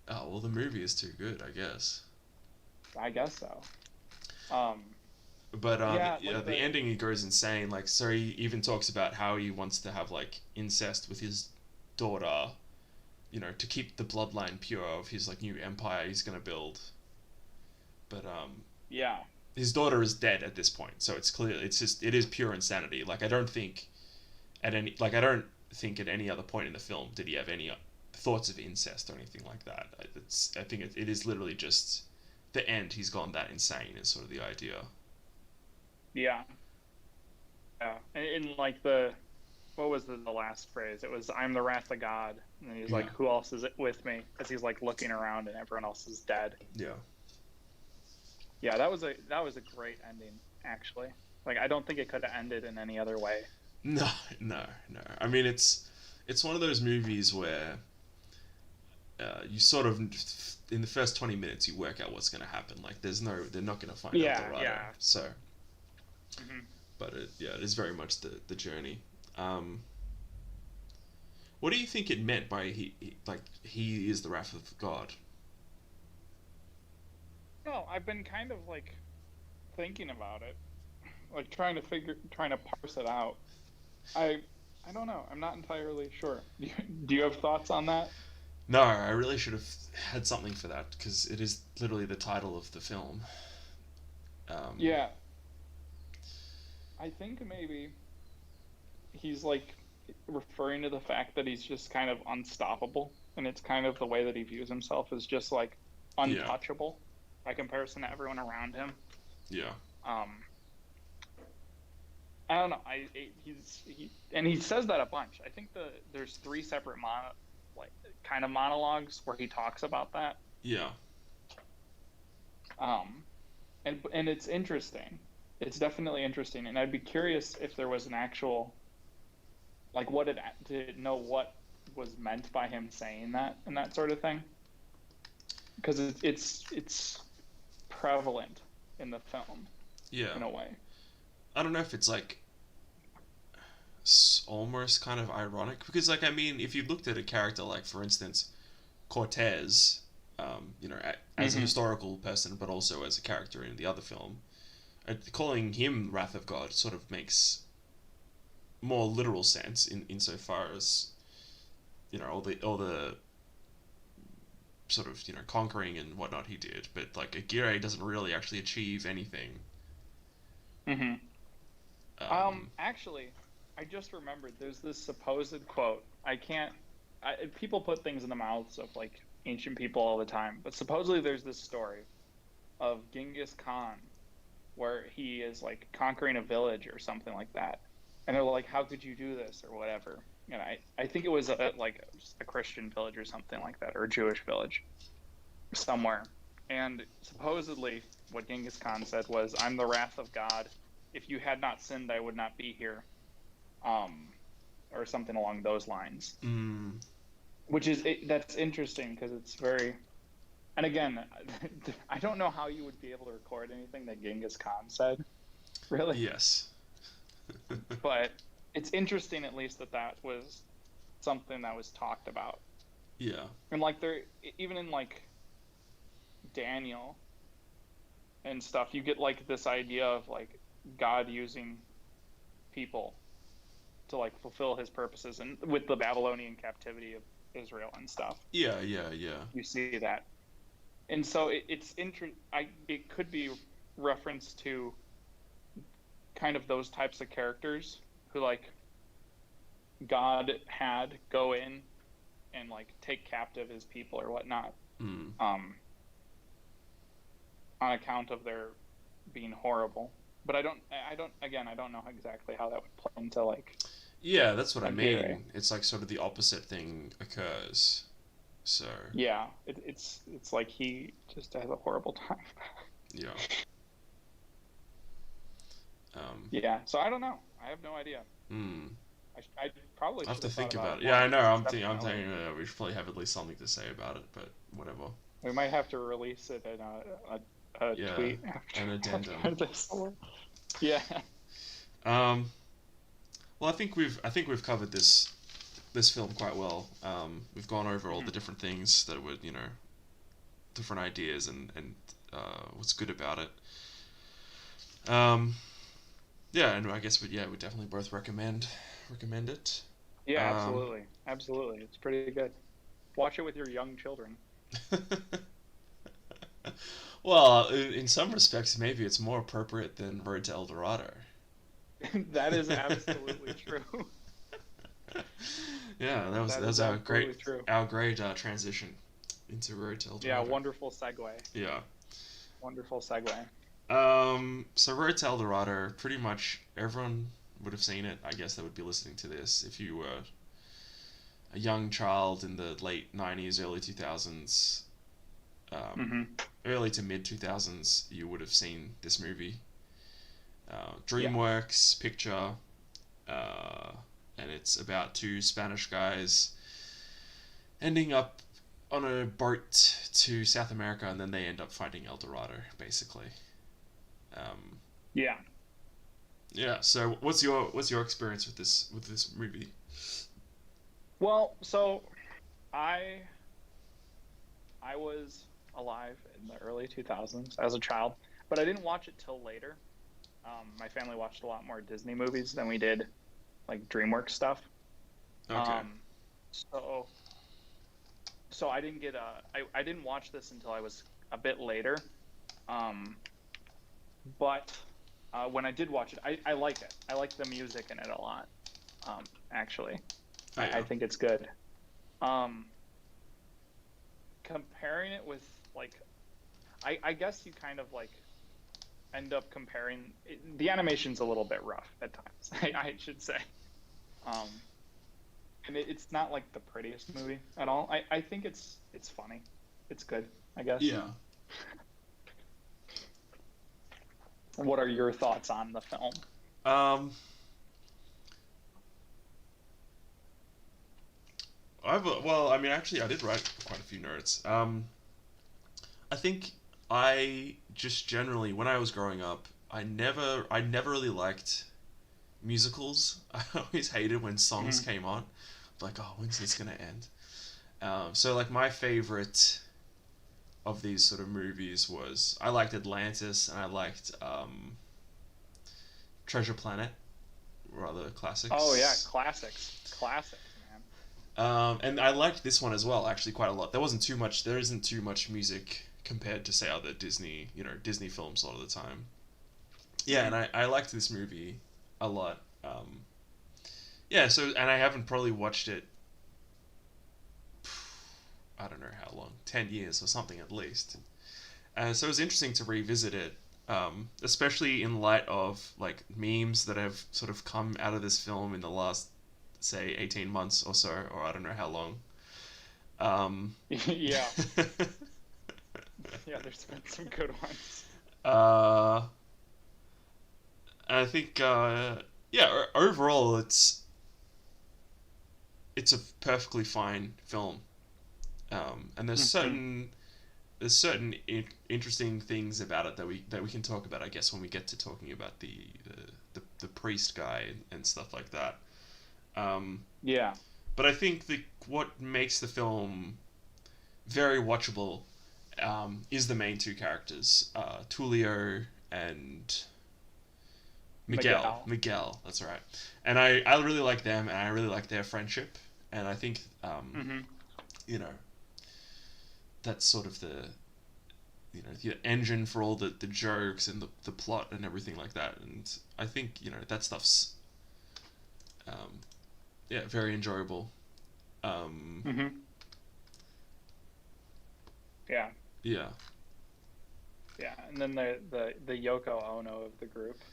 Oh well, the movie is too good, I guess. I guess so. Um, But yeah, yeah, like the the ending he goes insane. Like, so he even talks about how he wants to have like incest with his daughter, to keep the bloodline pure of his like new empire he's gonna build. But yeah, his daughter is dead at this point, so it is pure insanity. Like, I don't think at any other point in the film did he have any thoughts of incest or anything like that. I think it is literally just the end. He's gone that insane is sort of the idea. yeah, yeah. And like the what was the last phrase? It was "I'm the wrath of God," and then he's Yeah. like, "Who else is it with me?" As he's like looking around and everyone else is dead. Yeah. Yeah, that was a great ending, actually. Like, I don't think it could have ended in any other way. No, no, no. I mean, it's one of those movies where you sort of in the first 20 minutes you work out what's going to happen. Like, they're not going to find out Yeah, Dorado. yeah. So, Hmm. but it is very much the journey. Um, what do you think it meant by he is the wrath of God? No, I've been kind of like thinking about it, like trying to parse it out. I, I don't know. I'm not entirely sure. Do you have thoughts on that? No, I really should have had something for that because it is literally the title of the film. Um, Yeah, I think maybe he's like referring to the fact that he's just kind of unstoppable, and it's kind of the way that he views himself as just like yeah, untouchable by comparison to everyone around him. yeah, Um, I don't know. And he says that a bunch. I think there's three separate like kind of monologues where he talks about that. yeah, Um, and it's interesting. It's definitely interesting, and I'd be curious if there was an actual like what it to know what was meant by him saying that and that sort of thing, because it's prevalent in the film yeah. in a way. I don't know if it's like almost kind of ironic because, like, I mean, if you looked at a character like, for instance, Cortez, as a Hmm. historical person, but also as a character in the other film, calling him Wrath of God sort of makes more literal sense in insofar as all the sort of conquering and whatnot he did, but like Aguirre doesn't really actually achieve anything. Hmm. Um, Actually, I just remembered there's this supposed quote. People put things in the mouths of like ancient people all the time, but supposedly there's this story of Genghis Khan where he is like conquering a village or something like that. And they're like, "How could you do this?" or whatever. And I think it was like a Christian village or something like that, or a Jewish village somewhere. And supposedly, what Genghis Khan said was, "I'm the wrath of God. If you had not sinned, I would not be here," um, or something along those lines. mm, Which is that's interesting because it's very. And again, I don't know how you would be able to record anything that Genghis Khan said, really. yes. But it's interesting at least that was something that was talked about. Yeah. And like there, even in like Daniel and stuff, you get like this idea of like God using people to like fulfill his purposes, and with the Babylonian captivity of Israel and stuff, Yeah. Yeah. Yeah. you see that. And so it could be reference to kind of those types of characters who like God had go in and like take captive his people or whatnot, Mm. um, on account of their being horrible. But I don't know exactly how that would play into like Yeah, that's what I Aguirre. mean. It's like sort of the opposite thing occurs. So, Yeah, it's like he just has a horrible time. yeah. Um, Yeah, so I don't know. I have no idea. hmm. I probably I have should to have thought think about about it it. Yeah, more I know. because it's I'm definitely thinking we should probably have at least something to say about it, but whatever. we might have to release it in a Yeah, tweet an after addendum. this. Yeah. Um, well, I think we've covered this film quite well. We've gone over all Hmm. the different things that would, different ideas and what's good about it. Um, yeah, and I guess we definitely both recommend it. Yeah, Um, absolutely, absolutely. It's pretty good. Watch it with your young children. well, in some respects, maybe it's more appropriate than Road to El Dorado. That is absolutely true. Yeah, that That was is absolutely true. our great transition into Road to El Yeah, Dorado. wonderful segue. Yeah. Wonderful segue. So Road to El Dorado, pretty much everyone would have seen it. I guess that would be listening to this. If you were a young child in the late '90s, early 2000s, um, Hmm. early to mid 2000s, you would have seen this movie. Yeah. DreamWorks picture, uh, and it's about two Spanish guys ending up on a boat to South America, and then they end up finding El Dorado, basically. Um, Yeah. yeah. So, what's your experience with this movie? Well, so I I was alive in the early 2000s as a child, but I didn't watch it till later. My family watched a lot more Disney movies than we did like DreamWorks stuff. Okay. Um, so I didn't get I didn't watch this until I was a bit later. Um, but when I did watch it, I like it. I like the music in it a lot. Actually, Oh I yeah. think it's good. Um, Comparing it with like, I guess you kind of like end up comparing the animation's a little bit rough at times. I should say. Um, and it's not like the prettiest movie at all. I think it's funny. It's good, I guess. Yeah. What are your thoughts on the film? Um. I mean, actually, I did write quite a few notes. I think I just generally, when I was growing up, I never really liked musicals. I always hated when songs Hmm. came on. Like, oh, when's this gonna end? So like my favorite of these sort of movies was I liked Atlantis and I liked Treasure Planet, rather Oh yeah, classics. classics, man. And I liked this one as well, actually quite a lot. There isn't too much music compared to say other Disney films a lot of the time. Yeah, and Hmm. I liked this movie a lot. Yeah, so and I haven't probably watched it. I don't know how long, 10 years or something at least. So it was interesting to revisit it, especially in light of like memes that have sort of come out of this film in the last, say, 18 months or so, or I don't know how long. Um, Yeah, yeah. There's been some good ones. uh, I think, yeah, overall, it's a perfectly fine film, and Hmm. there's certain interesting things about it that we can talk about, I guess, when we get to talking about the priest guy and stuff like that. Um, Yeah. but I think what makes the film very watchable is the main two characters, Tulio and Miguel. Miguel. Miguel, that's right. And I really like them, and I really like their friendship. And I think, Hmm. you know, that's sort of the engine for all the jokes and the plot and everything like that. And I think, that stuff's, um, yeah, very enjoyable. Um, Hmm. Yeah. yeah. Yeah. And then the Yoko Ono of the group.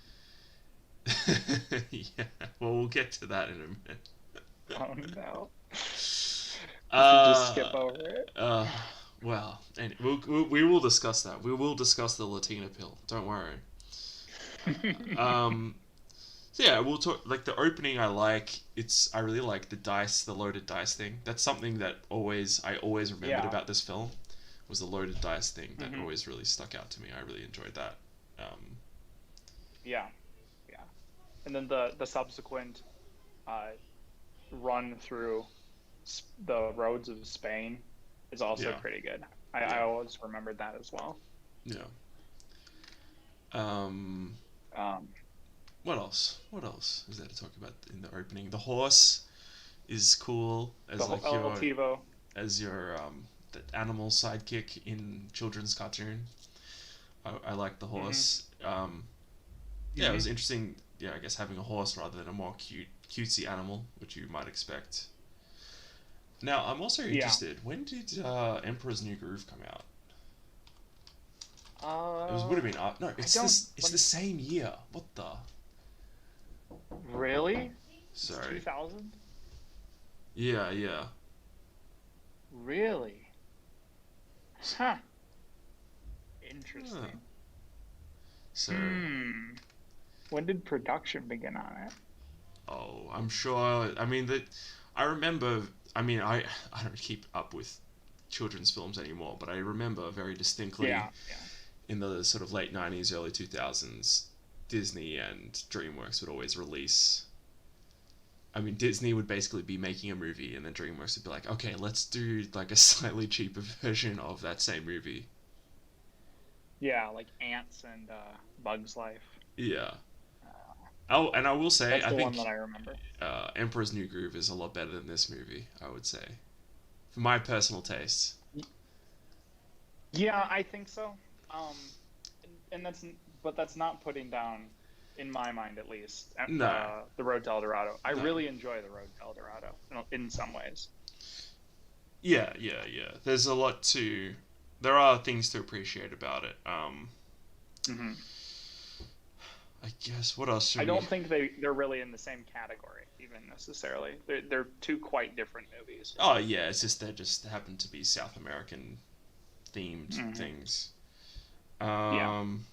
Yeah, well, we'll get to that in a minute. Oh no. We should just skip Uh, over it. uh, well, and we will discuss that. We will discuss the Latina pill. Don't worry. Um, so yeah, we'll talk. Like the opening, I really like the loaded dice thing. That's something that I always remembered Yeah. about this film was the loaded dice thing that Hmm. always really stuck out to me. I really enjoyed that. Um, Yeah. Yeah. and then the subsequent uh, run through the roads of Spain is also Yeah, pretty good. yeah, I always remembered that as well. yeah. Um, Um, what else? What else is there to talk about in the opening? The horse is cool the as like El your Tivo. as your the animal sidekick in children's cartoon. I like the Hmm. horse. Yeah, it was Hmm. interesting. Yeah, I guess having a horse rather than a more cutesy animal, which you might expect. Now, I'm also Yeah. interested. When did Emperor's New Groove come out? Would have been no. I It's don't. this. It's the same year. What the? Really? It's Sorry. 2000? Yeah, yeah. Really? Huh. Huh. Interesting. So, Hmm. When did production begin on it? oh, I'm sure. I mean that. I remember. I mean, I don't keep up with children's films anymore, but I remember very distinctly Yeah, yeah. in the sort of late 90s, early 2000s, Disney and DreamWorks would always release. I mean, Disney would basically be making a movie, and then DreamWorks would be like, okay, let's do like a slightly cheaper version of that same movie. Yeah, like Ants and Bugs Life. Yeah. Uh, Oh, and I will say, that's I the one think that I remember. Emperor's New Groove is a lot better than this movie, I would say. For my personal taste. Yeah, I think so. And but that's not putting down, in my mind at least, No, the Road to El Dorado. I no. really enjoy the Road to El Dorado in some ways. Yeah, yeah, yeah. There's a lot to. There are things to appreciate about it. Hmm. I guess, what else should I we. don't think they're really in the same category, even necessarily. They're two quite different movies. Oh, yeah, it's just they just happen to be South American themed Hmm. things. Yeah, Um,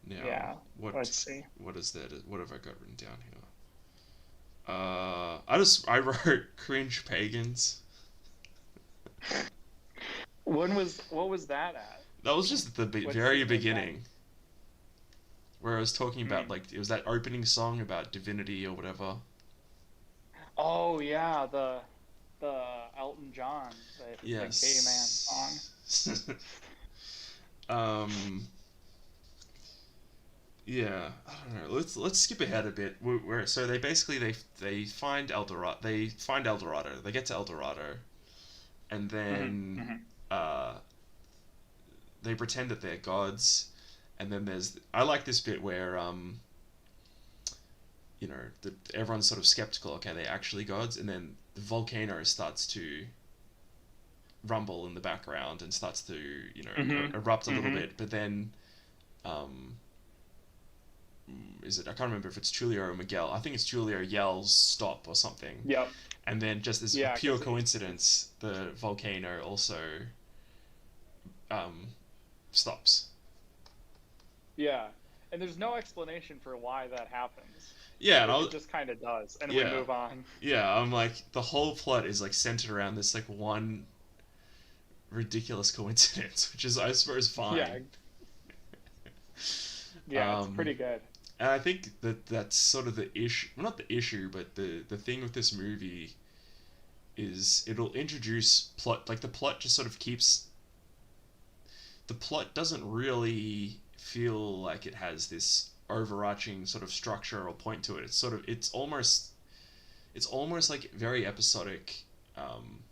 Now, yeah. Let's see. what is that? What have I got written down here? I wrote cringe pagans. What was that at? That was just at the What very scene was that? beginning where I was talking about Hmm. like it was that opening song about divinity or whatever. Oh yeah, the Elton John, the gay man song. Yes. um. Yeah, I don't know. Let's skip ahead a bit. So they basically they find El Dorado. They find El Dorado. They get to El Dorado, and Hmm. then Hmm. uh, they pretend that they're gods, and then I like this bit where everyone's sort of skeptical. Okay, they're actually gods, and then the volcano starts to rumble in the background and starts to Hmm. erupt a little Hmm. bit, but then um, is it? I can't remember if it's Julio or Miguel. I think it's Julio yells stop or something, Yep. and then just as a Yeah, pure because coincidence, the volcano also um, stops. yeah, and there's no explanation for why that happens. Yeah, and It just kind of does, and we yeah, move on. yeah. I'm like the whole plot is like centered around this like one ridiculous coincidence, which is I suppose Yeah, fine. yeah, it's Um, pretty good. and I think that that's sort of the issue. Well, not the issue, but the thing with this movie is it'll introduce plot. Like the plot just sort of keeps. The plot doesn't really feel like it has this overarching sort of structure or point to it. It's almost like very episodic. Um,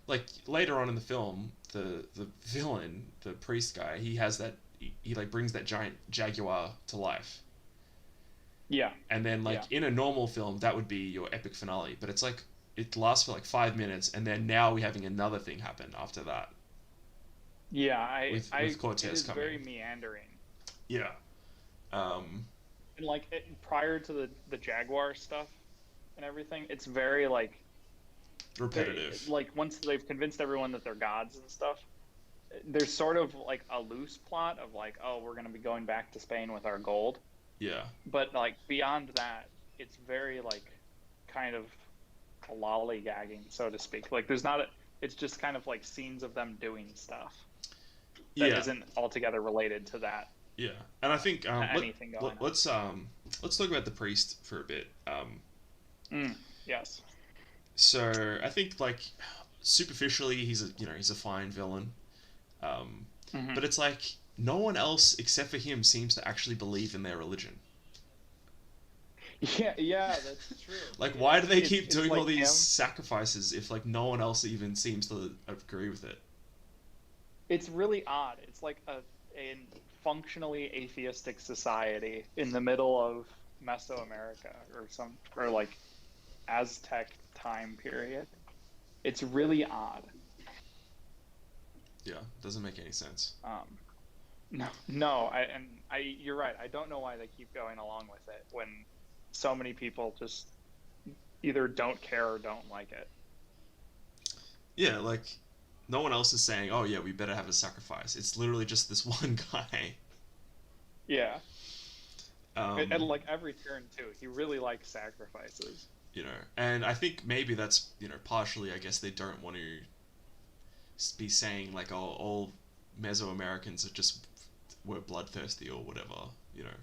like later on in the film, the villain, the priest guy, he has that he like brings that giant jaguar to life. Yeah, And then yeah, like in a normal film, that would be your epic finale. But it's like it lasts for like 5 minutes, and then now we're having another thing happen after that yeah. with It Cortez is very coming. meandering, Yeah. Um, and like prior to the Jaguar stuff and everything, it's very like they Repetitive. like once they've convinced everyone that they're gods and stuff. There's sort of like a loose plot of like, oh, we're gonna be going back to Spain with our gold, Yeah. but like beyond that, it's very like kind of lollygagging, so to speak. Like there's not a, it's just kind of like scenes of them doing stuff that Yeah. isn't altogether related to that Yeah, and I think anything going on. let's talk about the priest for a bit. Yes. So I think like superficially he's a fine villain, um, Hmm. but it's like no one else except for him seems to actually believe in their religion. Yeah, yeah, that's true. Like, why do they It's keep it's doing all like these him. sacrifices if like no one else even seems to agree with it? It's really odd. It's like a functionally atheistic society in the middle of Mesoamerica or like Aztec time period. It's really odd. Yeah, doesn't make any sense. No, no, you're right. I don't know why they keep going along with it when so many people just either don't care or don't like it. Yeah, like no one else is saying, "Oh yeah, we better have a sacrifice." It's literally just this one guy. Yeah, and Um, like every turn too, he really likes sacrifices. and I think maybe that's partially. I guess they don't want to be saying like, "Oh, all Mesoamericans are just were bloodthirsty or whatever," you know.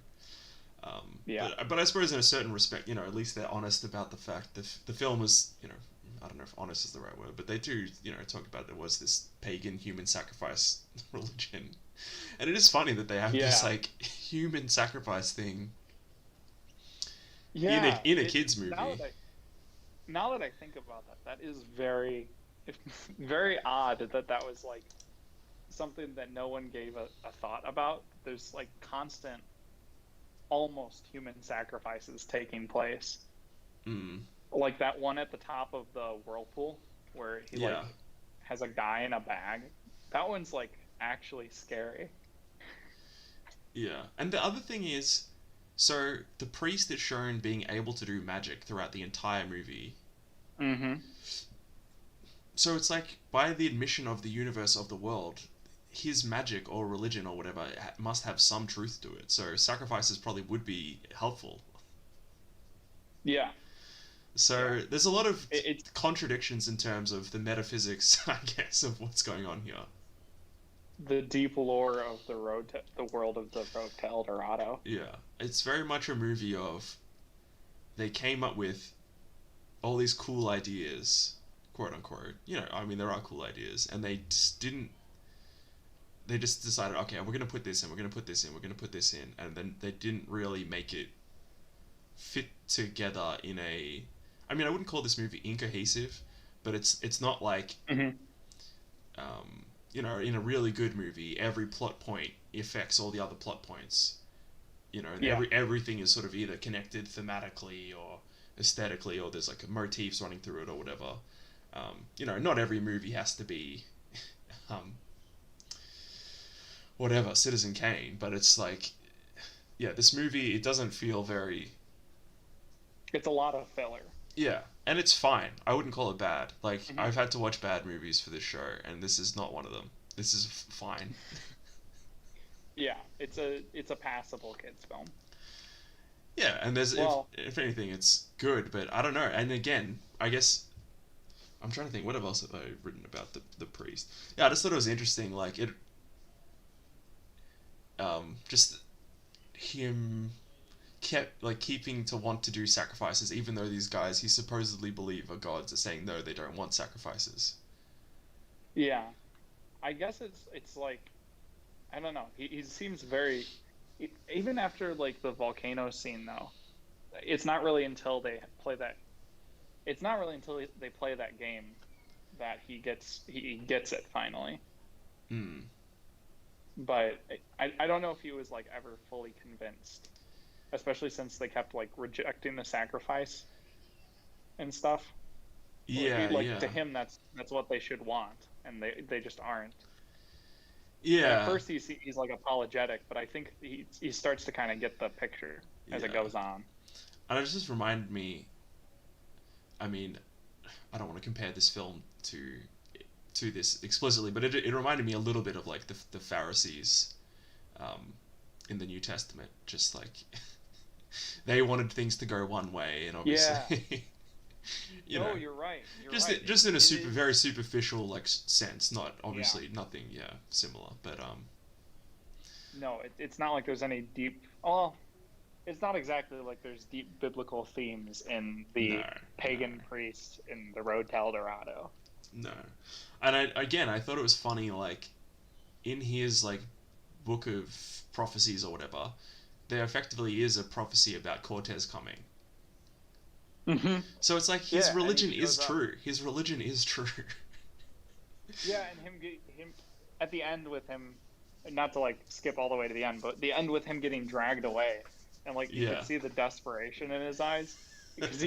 Yeah, But I suppose in a certain respect, at least they're honest about the fact that the film was, I don't know if honest is the right word, but they do, talk about there was this pagan human sacrifice religion, and it is funny that they have this yeah, like human sacrifice thing in a yeah. in a It kids movie. now that I think about that, that is very very odd that that was like something that no one gave a thought about. There's like constant, almost human sacrifices taking place. Mm, Like that one at the top of the whirlpool where he yeah, like has a guy in a bag. That one's like actually scary. yeah. And the other thing is, so the priest is shown being able to do magic throughout the entire movie. Mm-hmm. So it's like by the admission of the universe of the world, his magic or religion or whatever must have some truth to it. So sacrifices probably would be helpful. Yeah, yeah. So there's a lot of It's contradictions in terms of the metaphysics, I guess, of what's going on here. the deep lore of the world of the road to El Dorado. Yeah, it's very much a movie of they came up with all these cool ideas, quote unquote. I mean, there are cool ideas, and they just didn't. They just decided, okay, we're gonna put this in, we're gonna put this in, we're gonna put this in, and then they didn't really make it fit together in a. I mean, I wouldn't call this movie incohesive, but it's not like Mm-hmm. in a really good movie, every plot point affects all the other plot points. And Yeah, everything is sort of either connected thematically or aesthetically, or there's like motifs running through it or whatever. Not every movie has to be, um, whatever Citizen Kane, but it's like, yeah, this movie it doesn't feel very. it's a lot of filler. Yeah, and it's fine. I wouldn't call it bad. Like Hmm. I've had to watch bad movies for this show, and this is not one of them. This is fine. Yeah, it's a passable kids film. Yeah, and there's Well, if anything, it's good, but I don't know. And again, I guess I'm trying to think what else have I written about the priest. Yeah, I just thought it was interesting, like it, just him kept like keeping to want to do sacrifices, even though these guys he supposedly believe are gods are saying no, they don't want sacrifices. yeah, I guess it's like I don't know. He seems very even after like the volcano scene though. It's not really until they play that. It's not really until they play that game that he gets it finally. Hmm. But I don't know if he was like ever fully convinced, especially since they kept like rejecting the sacrifice and stuff. Yeah, Like to yeah, him, that's what they should want, and they just aren't. And at yeah, first he's like apologetic, but I think he starts to kind of get the picture as it yeah. goes on. And it just reminded me. I mean, I don't want to compare this film to this explicitly, but it reminded me a little bit of like the Pharisees, um, in the New Testament. Just like they wanted things to go one way, and Yeah. obviously, you No, know, you're right. You're just right. just in a It is. very superficial like sense. Not Yeah. obviously nothing, yeah, similar, but no, it's not like there's any deep. Well, it's not exactly like there's deep biblical themes in No, the no, pagan priest in the Road to El Dorado. no. And I thought it was funny, like in his like book of prophecies or whatever, there effectively is a prophecy about Cortez coming. Hmm. So it's like his Yeah, and he religion is shows up. true. His religion is true. Yeah, and him at the end with him, not to like skip all the way to the end, but the end with him getting dragged away, and like you could Yeah. see the desperation in his eyes because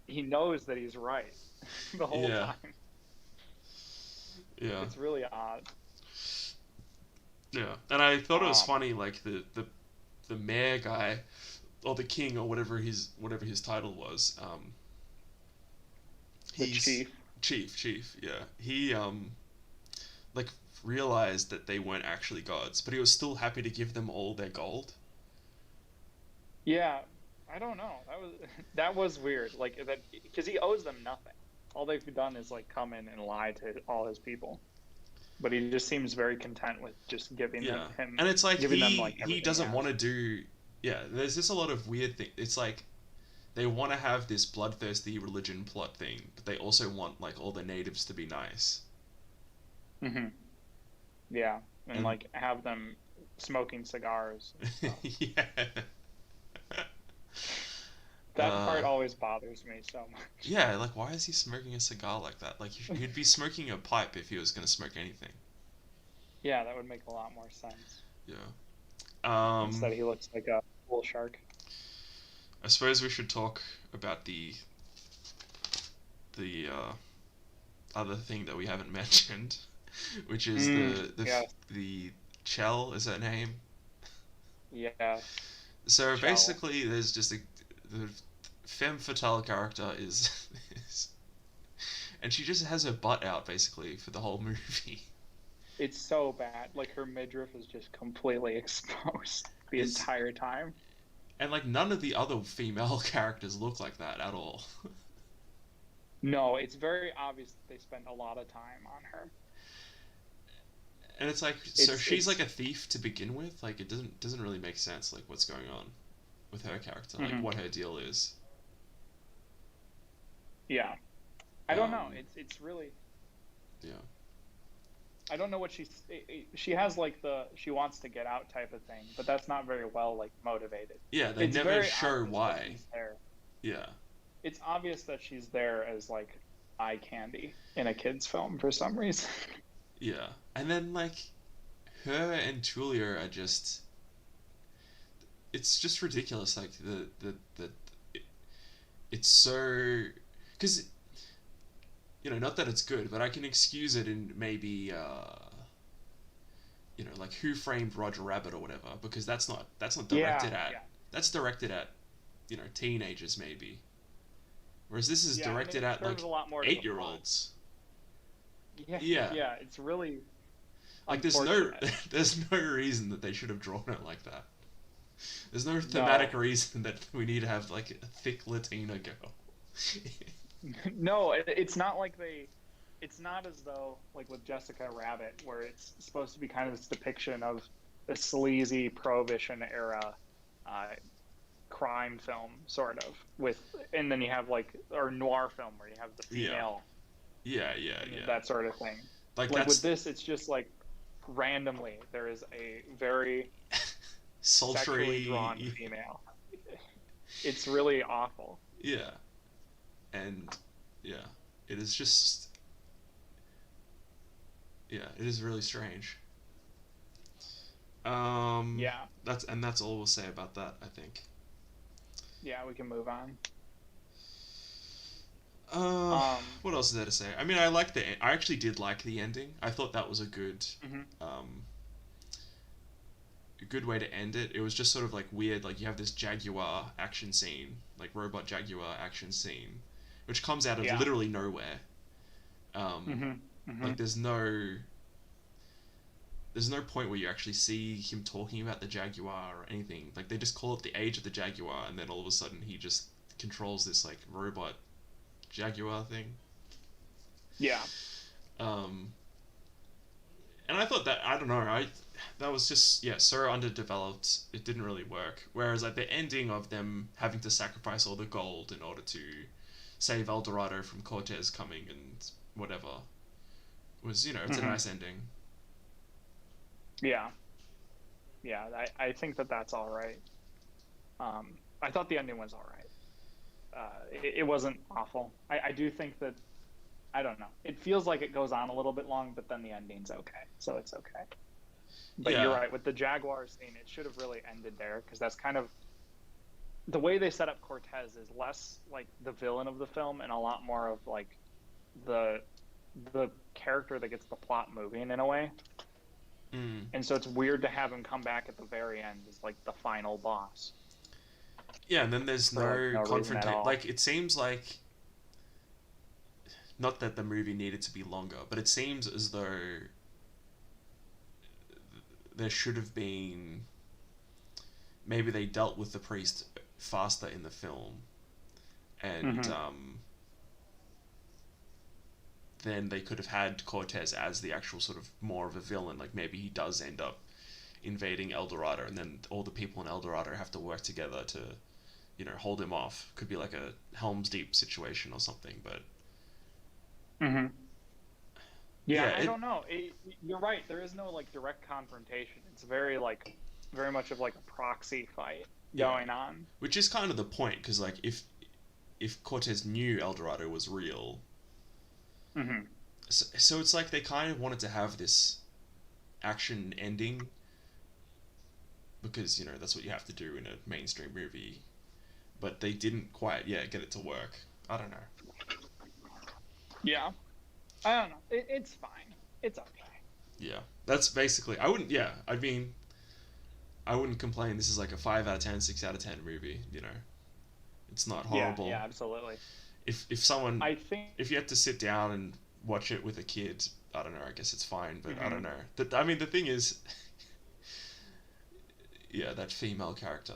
he knows that he's right the whole Yeah. time. Yeah. It's really odd. Yeah. And I thought it was Um, funny, like the mayor guy, or the king, or whatever his title was. the He's chief. chief. Yeah. He like realized that they weren't actually gods, but he was still happy to give them all their gold. Yeah, I don't know. That was weird. Like that because he owes them nothing. All they've done is like come in and lie to all his people. But he just seems very content with just giving them Yeah. him And it's like giving them like he everything he doesn't want has. to do. Yeah, there's just a lot of weird thing. It's like they want to have this bloodthirsty religion plot thing, but they also want like all the natives to be nice. Hmm. Yeah, and And like have them smoking cigars and stuff. yeah. That part Uh, always bothers me so much. yeah, like why is he smoking a cigar like that? Like he'd be smoking a pipe if he was gonna smoke anything. Yeah, that would make a lot more sense. Yeah. Instead, he looks like a bull shark. I suppose we should talk about the other thing that we haven't mentioned, which is Yeah, the Chell is her name. yeah, So shell. basically, there's just the femme fatale character is, and she just has her butt out basically for the whole movie. It's so bad. Like her midriff is just completely exposed the It's entire time. and like none of the other female characters look like that at all. No, it's very obvious that they spend a lot of time on her. And it's like so she's like It's a thief to begin with. Like it doesn't really make sense like what's going on with her character, like Mhm. what her deal is. Yeah. I don't know. Um, It's really yeah, I don't know what she has like the she wants to get out type of thing, but that's not very well like motivated. yeah. They It's never very show obvious that why. she's there. Yeah, It's obvious that she's there as like eye candy in a kids film for some reason. yeah. And then like her and Tulia are just it's just ridiculous. Like it, it's so because not that it's good, but I can excuse it in maybe like Who Framed Roger Rabbit or whatever, because that's not Yeah, directed at yeah. that's directed at teenagers maybe, whereas this is Yeah, and directed it at serves like a lot more to the plot. 8-year-olds. Yeah, Yeah, yeah, it's really like there's no unfortunate. there's no reason that they should have drawn it like that. There's no thematic No. reason that we need to have like a thick Latina girl. No, it's not like it's not as though like with Jessica Rabbit where it's supposed to be kind of this depiction of a sleazy prohibition era uh, crime film sort of with and then you have like or noir film where you have the Yeah, female yeah. that sort of thing. Like Like with that's this it's just like randomly there is a very sexually drawn sultry. female. It's really awful. Yeah, and yeah, it is just it is really strange. Um, Yeah. that's all we'll say about that, I think. Yeah, we can move on. Uh, Um, what else is there to say? I mean, I actually did like the ending. I thought that was mhm. um, a good way to end it. It was just sort of like weird. Like you have this Jaguar action scene, like robot Jaguar action scene, which comes out of Yeah. literally nowhere. Um, Mhm. Mhm. like there's no point where you actually see him talking about the Jaguar or anything. Like they just call it the age of the Jaguar, and then all of a sudden he just controls this like robot Jaguar thing. Yeah. Um, and I thought that I don't know. that was just so underdeveloped. It didn't really work. Whereas like the ending of them having to sacrifice all the gold in order to save El Dorado from Cortez coming and whatever was it's a Hmm. nice ending. Yeah, yeah. I think that that's all right. I thought the ending was all right. It wasn't awful. I do think that I don't know. It feels like it goes on a little bit long, but then the ending's okay, so it's okay. But you're Yeah, right with the Jaguar scene. It should have really ended there because that's kind of the way they set up Cortez is less like the villain of the film and a lot more of like the the character that gets the plot moving in a way. mm. And so it's weird to have him come back at the very end as like the final boss Yeah, and then there's for like no no reason at confrontation. all. Like it seems like not that the movie needed to be longer, but it seems as though there should have been maybe they dealt with the priest faster in the film, and Hmm. then they could have had Cortez as the actual sort of more of a villain. Like maybe he does end up invading El Dorado, and then all the people in El Dorado have to work together to, hold him off. Could be like a Helm's Deep situation or something. But Hmm. Yeah, yeah, I don't know. You're right. There is no like direct confrontation. It's very like very much of like a proxy fight yeah, going on. which is kind of the point because like if Cortez knew El Dorado was real, Hmm. so it's like they kind of wanted to have this action ending because that's what you have to do in a mainstream movie, but they didn't quite get it to work. I don't know. Yeah, I don't know. It's fine. It's okay. Yeah, that's basically. I wouldn't. Yeah, I mean, I wouldn't complain. This is like a 5 out of 10, 6 out of 10 movie. It's not Yeah, horrible. yeah, absolutely. If someone I think. if you had to sit down and watch it with a kid, I don't know. I guess it's fine, but I Hmm. don't know. I mean, the thing is, yeah, that female character,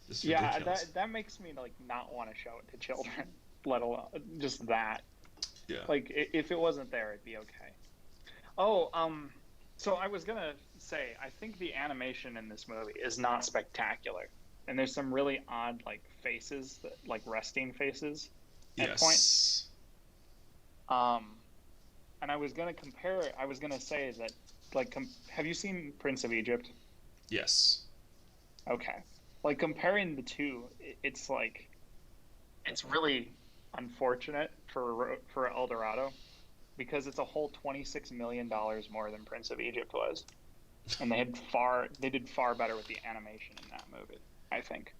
just Yeah, ridiculous. that makes me like not want to show it to children, let alone just that. Yeah. Like if it wasn't there, it'd be okay. Oh, so I was gonna say, I think the animation in this movie is not spectacular, and there's some really odd like faces, that, like resting faces, at points. Yes. Um, and I was gonna compare it. I was gonna say that, like, have you seen Prince of Egypt? Yes. Okay, like comparing the two, it's like it's really unfortunate for El Dorado because it's a whole $26 million more than Prince of Egypt was, and they did far better with the animation in that movie, I think.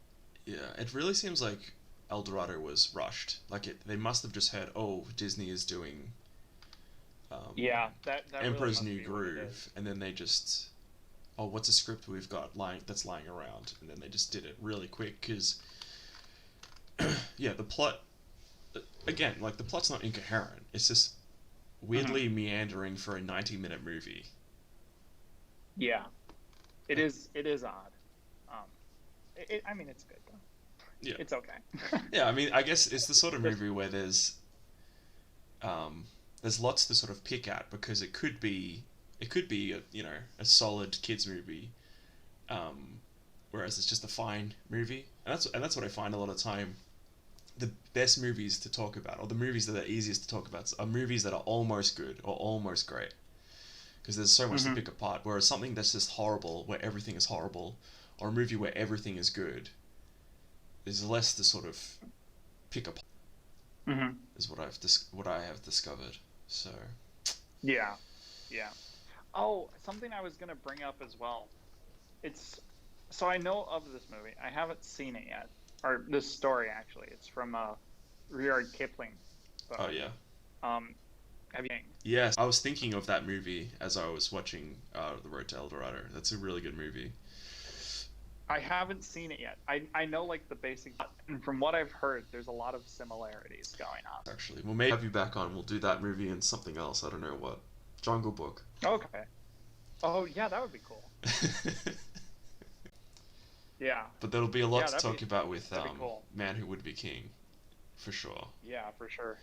Yeah. It really seems like El Dorado was rushed. Like they must have just heard, oh, Disney is doing um, Yeah, that really Emperor's must New be what it is. Groove, and then they just, oh, what's a script we've got lying around, and then they just did it really quick because, yeah, the plot again, like the plot's not incoherent. It's just Hmm. weirdly meandering for a 90-minute movie. Yeah, it Like, is. It is odd. Um, I mean, it's good though. yeah, It's okay. yeah. I mean, I guess it's the sort of There's, movie where um, there's lots to sort of pick at because it could be a solid kids movie, um, whereas it's just a fine movie, and that's what I find a lot of time. The best movies to talk about, or the movies that are easiest to talk about, are movies that are almost good or almost great, because there's so much to hmm. pick apart. Whereas something that's just horrible, where everything is horrible, or a movie where everything is good, there's less to sort of pick apart. Hmm. Is what I have discovered. So Yeah, yeah. Oh, something I was gonna bring up as well. It's so I know of this movie. I haven't seen it yet, or this story actually. It's from a Rudyard Kipling oh book. yeah. Um, have you? Yes, I was thinking of that movie as I was watching The Road to El Dorado. That's a really good movie. I haven't seen it yet. I know like the basic, and from what I've heard, there's a lot of similarities going on. Actually, we'll maybe have you back on. We'll do that movie and something else. I don't know what. Jungle Book. Okay. Oh yeah, that would be cool. Yeah. But there'll be a lot Yeah, to talk about with that'd be cool. Man Who Would Be King, for sure. Yeah, for sure.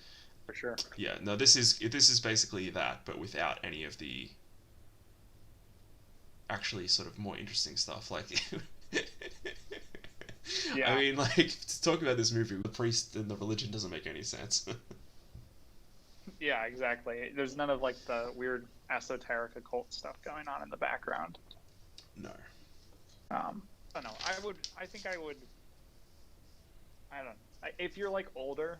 For sure. Yeah, no, this is basically that, but without any of the actually sort of more interesting stuff. Like, I Yeah. mean, like, to talk about this movie, the priest and the religion doesn't make any sense. Yeah, exactly. There's none of like the weird esoteric occult stuff going on in the background. No. I don't know. I think I would. I don't know. If you're like older,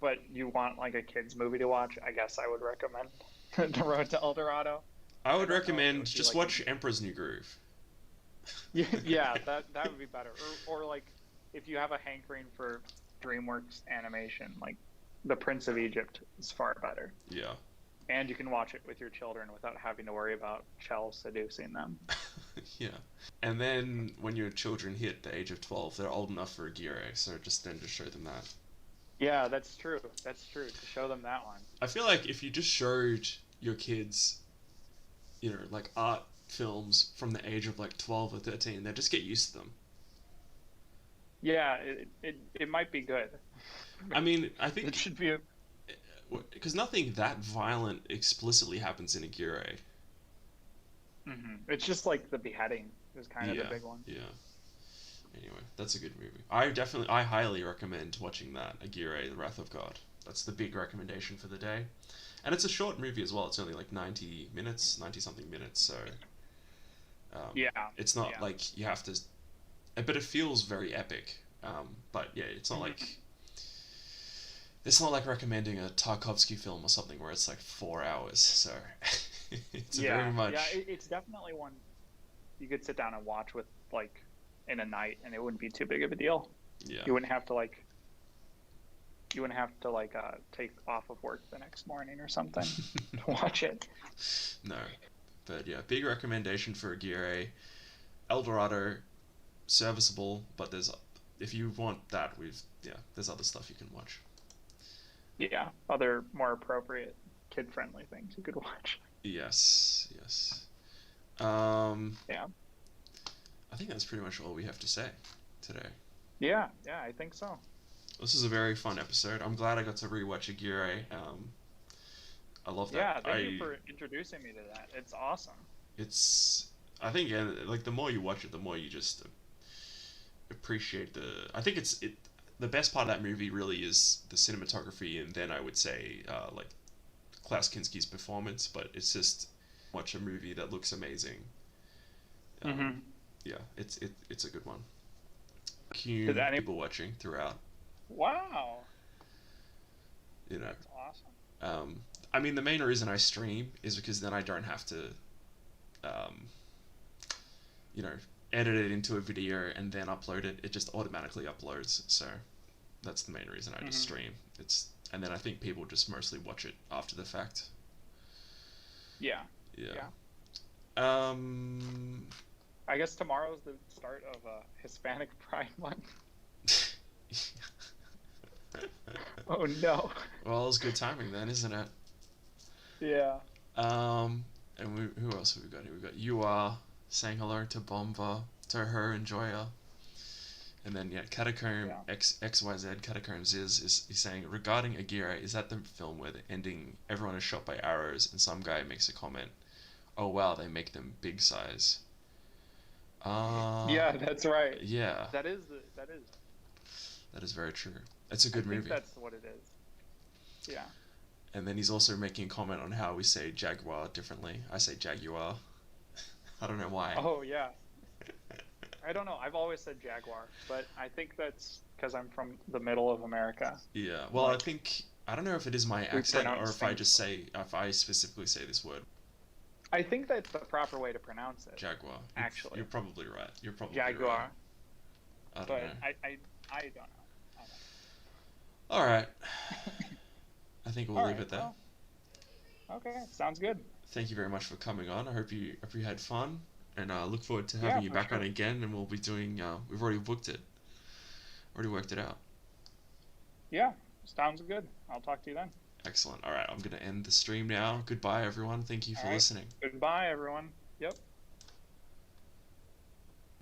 but you want like a kids movie to watch, I guess I would recommend The Road to El Dorado. I I would don't know if it recommend would be just like watch Emperor's New Groove. yeah, yeah, that would be better. Or like if you have a hankering for DreamWorks animation, like The Prince of Egypt is far better. Yeah. And you can watch it with your children without having to worry about Chell seducing them. Yeah. And then when your children hit the age of 12, they're old enough for Aguirre, so just show them that. Yeah, that's true. That's true. To show them that one. I feel like if you just showed your kids, like art films from the age of like 12 or 13, they just get used to them. Yeah, it might be good. I mean, I It think should be a because nothing that violent explicitly happens in Aguirre. It's just like the beheading is kind of the Yeah, big one. yeah. Anyway, that's a good movie. I highly recommend watching that, Aguirre, The Wrath of God. That's the big recommendation for the day. And it's a short movie as well. It's only like 90 minutes, 90 something minutes, so Yeah, it's not yeah. like you have to, but it feels very epic. But yeah, it's not like recommending a Tarkovsky film or something where it's like 4 hours. So it's very Yeah, much yeah. It's definitely one you could sit down and watch with like in a night, and it wouldn't be too big of a deal. yeah. You wouldn't have to like take off of work the next morning or something to watch it. No, but yeah, big recommendation for Aguirre. El Dorado, serviceable, but if you want that, there's other stuff you can watch. Yeah, other more appropriate kid-friendly things you could watch. Yes, yes. Um, Yeah, I think that's pretty much all we have to say today. yeah, I think so. This is a very fun episode. I'm glad I got to rewatch Aguirre. I love that. Yeah, thank you for introducing me to that. It's awesome. It's. I think like the more you watch it, the more you just appreciate I think the best part of that movie really is the cinematography, and then I would say like Klaus Kinski's performance. But it's just watch a movie that looks amazing. Mm-hmm. Yeah, it's a good one. People watching throughout. Wow, You know, that's awesome. I mean, the main reason I stream is because then I don't have to, um, you know, edit it into a video and then upload it. It just automatically uploads. So that's the main reason I just stream. And then I think people just mostly watch it after the fact. Yeah. Yeah. I guess tomorrow's the start of Hispanic Pride Month. Oh no. Well, it's good timing then, isn't it? Yeah. And who else have we got here? We've got You Are saying hello to Bomba, to her and Joya. And then, Catacomb, XYZ, Catacombs is saying, regarding Aguirre, is that the film where the ending, everyone is shot by arrows, and some guy makes a comment, oh wow, they make them big size. Yeah, that's right. Yeah. That is. That is very true. It's a good movie. I think that's what it is. Yeah. And then he's also making a comment on how we say Jaguar differently. I say Jaguar. I don't know why. Oh, yeah. I don't know. I've always said Jaguar, but I think that's because I'm from the middle of America. Yeah. Well, I don't know if it is my accent or if I specifically say this word. I think that's the proper way to pronounce it. Jaguar. Actually. You're probably right. Jaguar. Right. I don't know. I don't know. All right. I think we'll leave it there. Well, okay, sounds good. Thank you very much for coming on. I hope you had fun, and look forward to having you back on again. And we'll be doing. We've already booked it. Already worked it out. Yeah, sounds good. I'll talk to you then. Excellent. All right, I'm gonna end the stream now. Goodbye, everyone. Thank you for listening. Goodbye, everyone. Yep.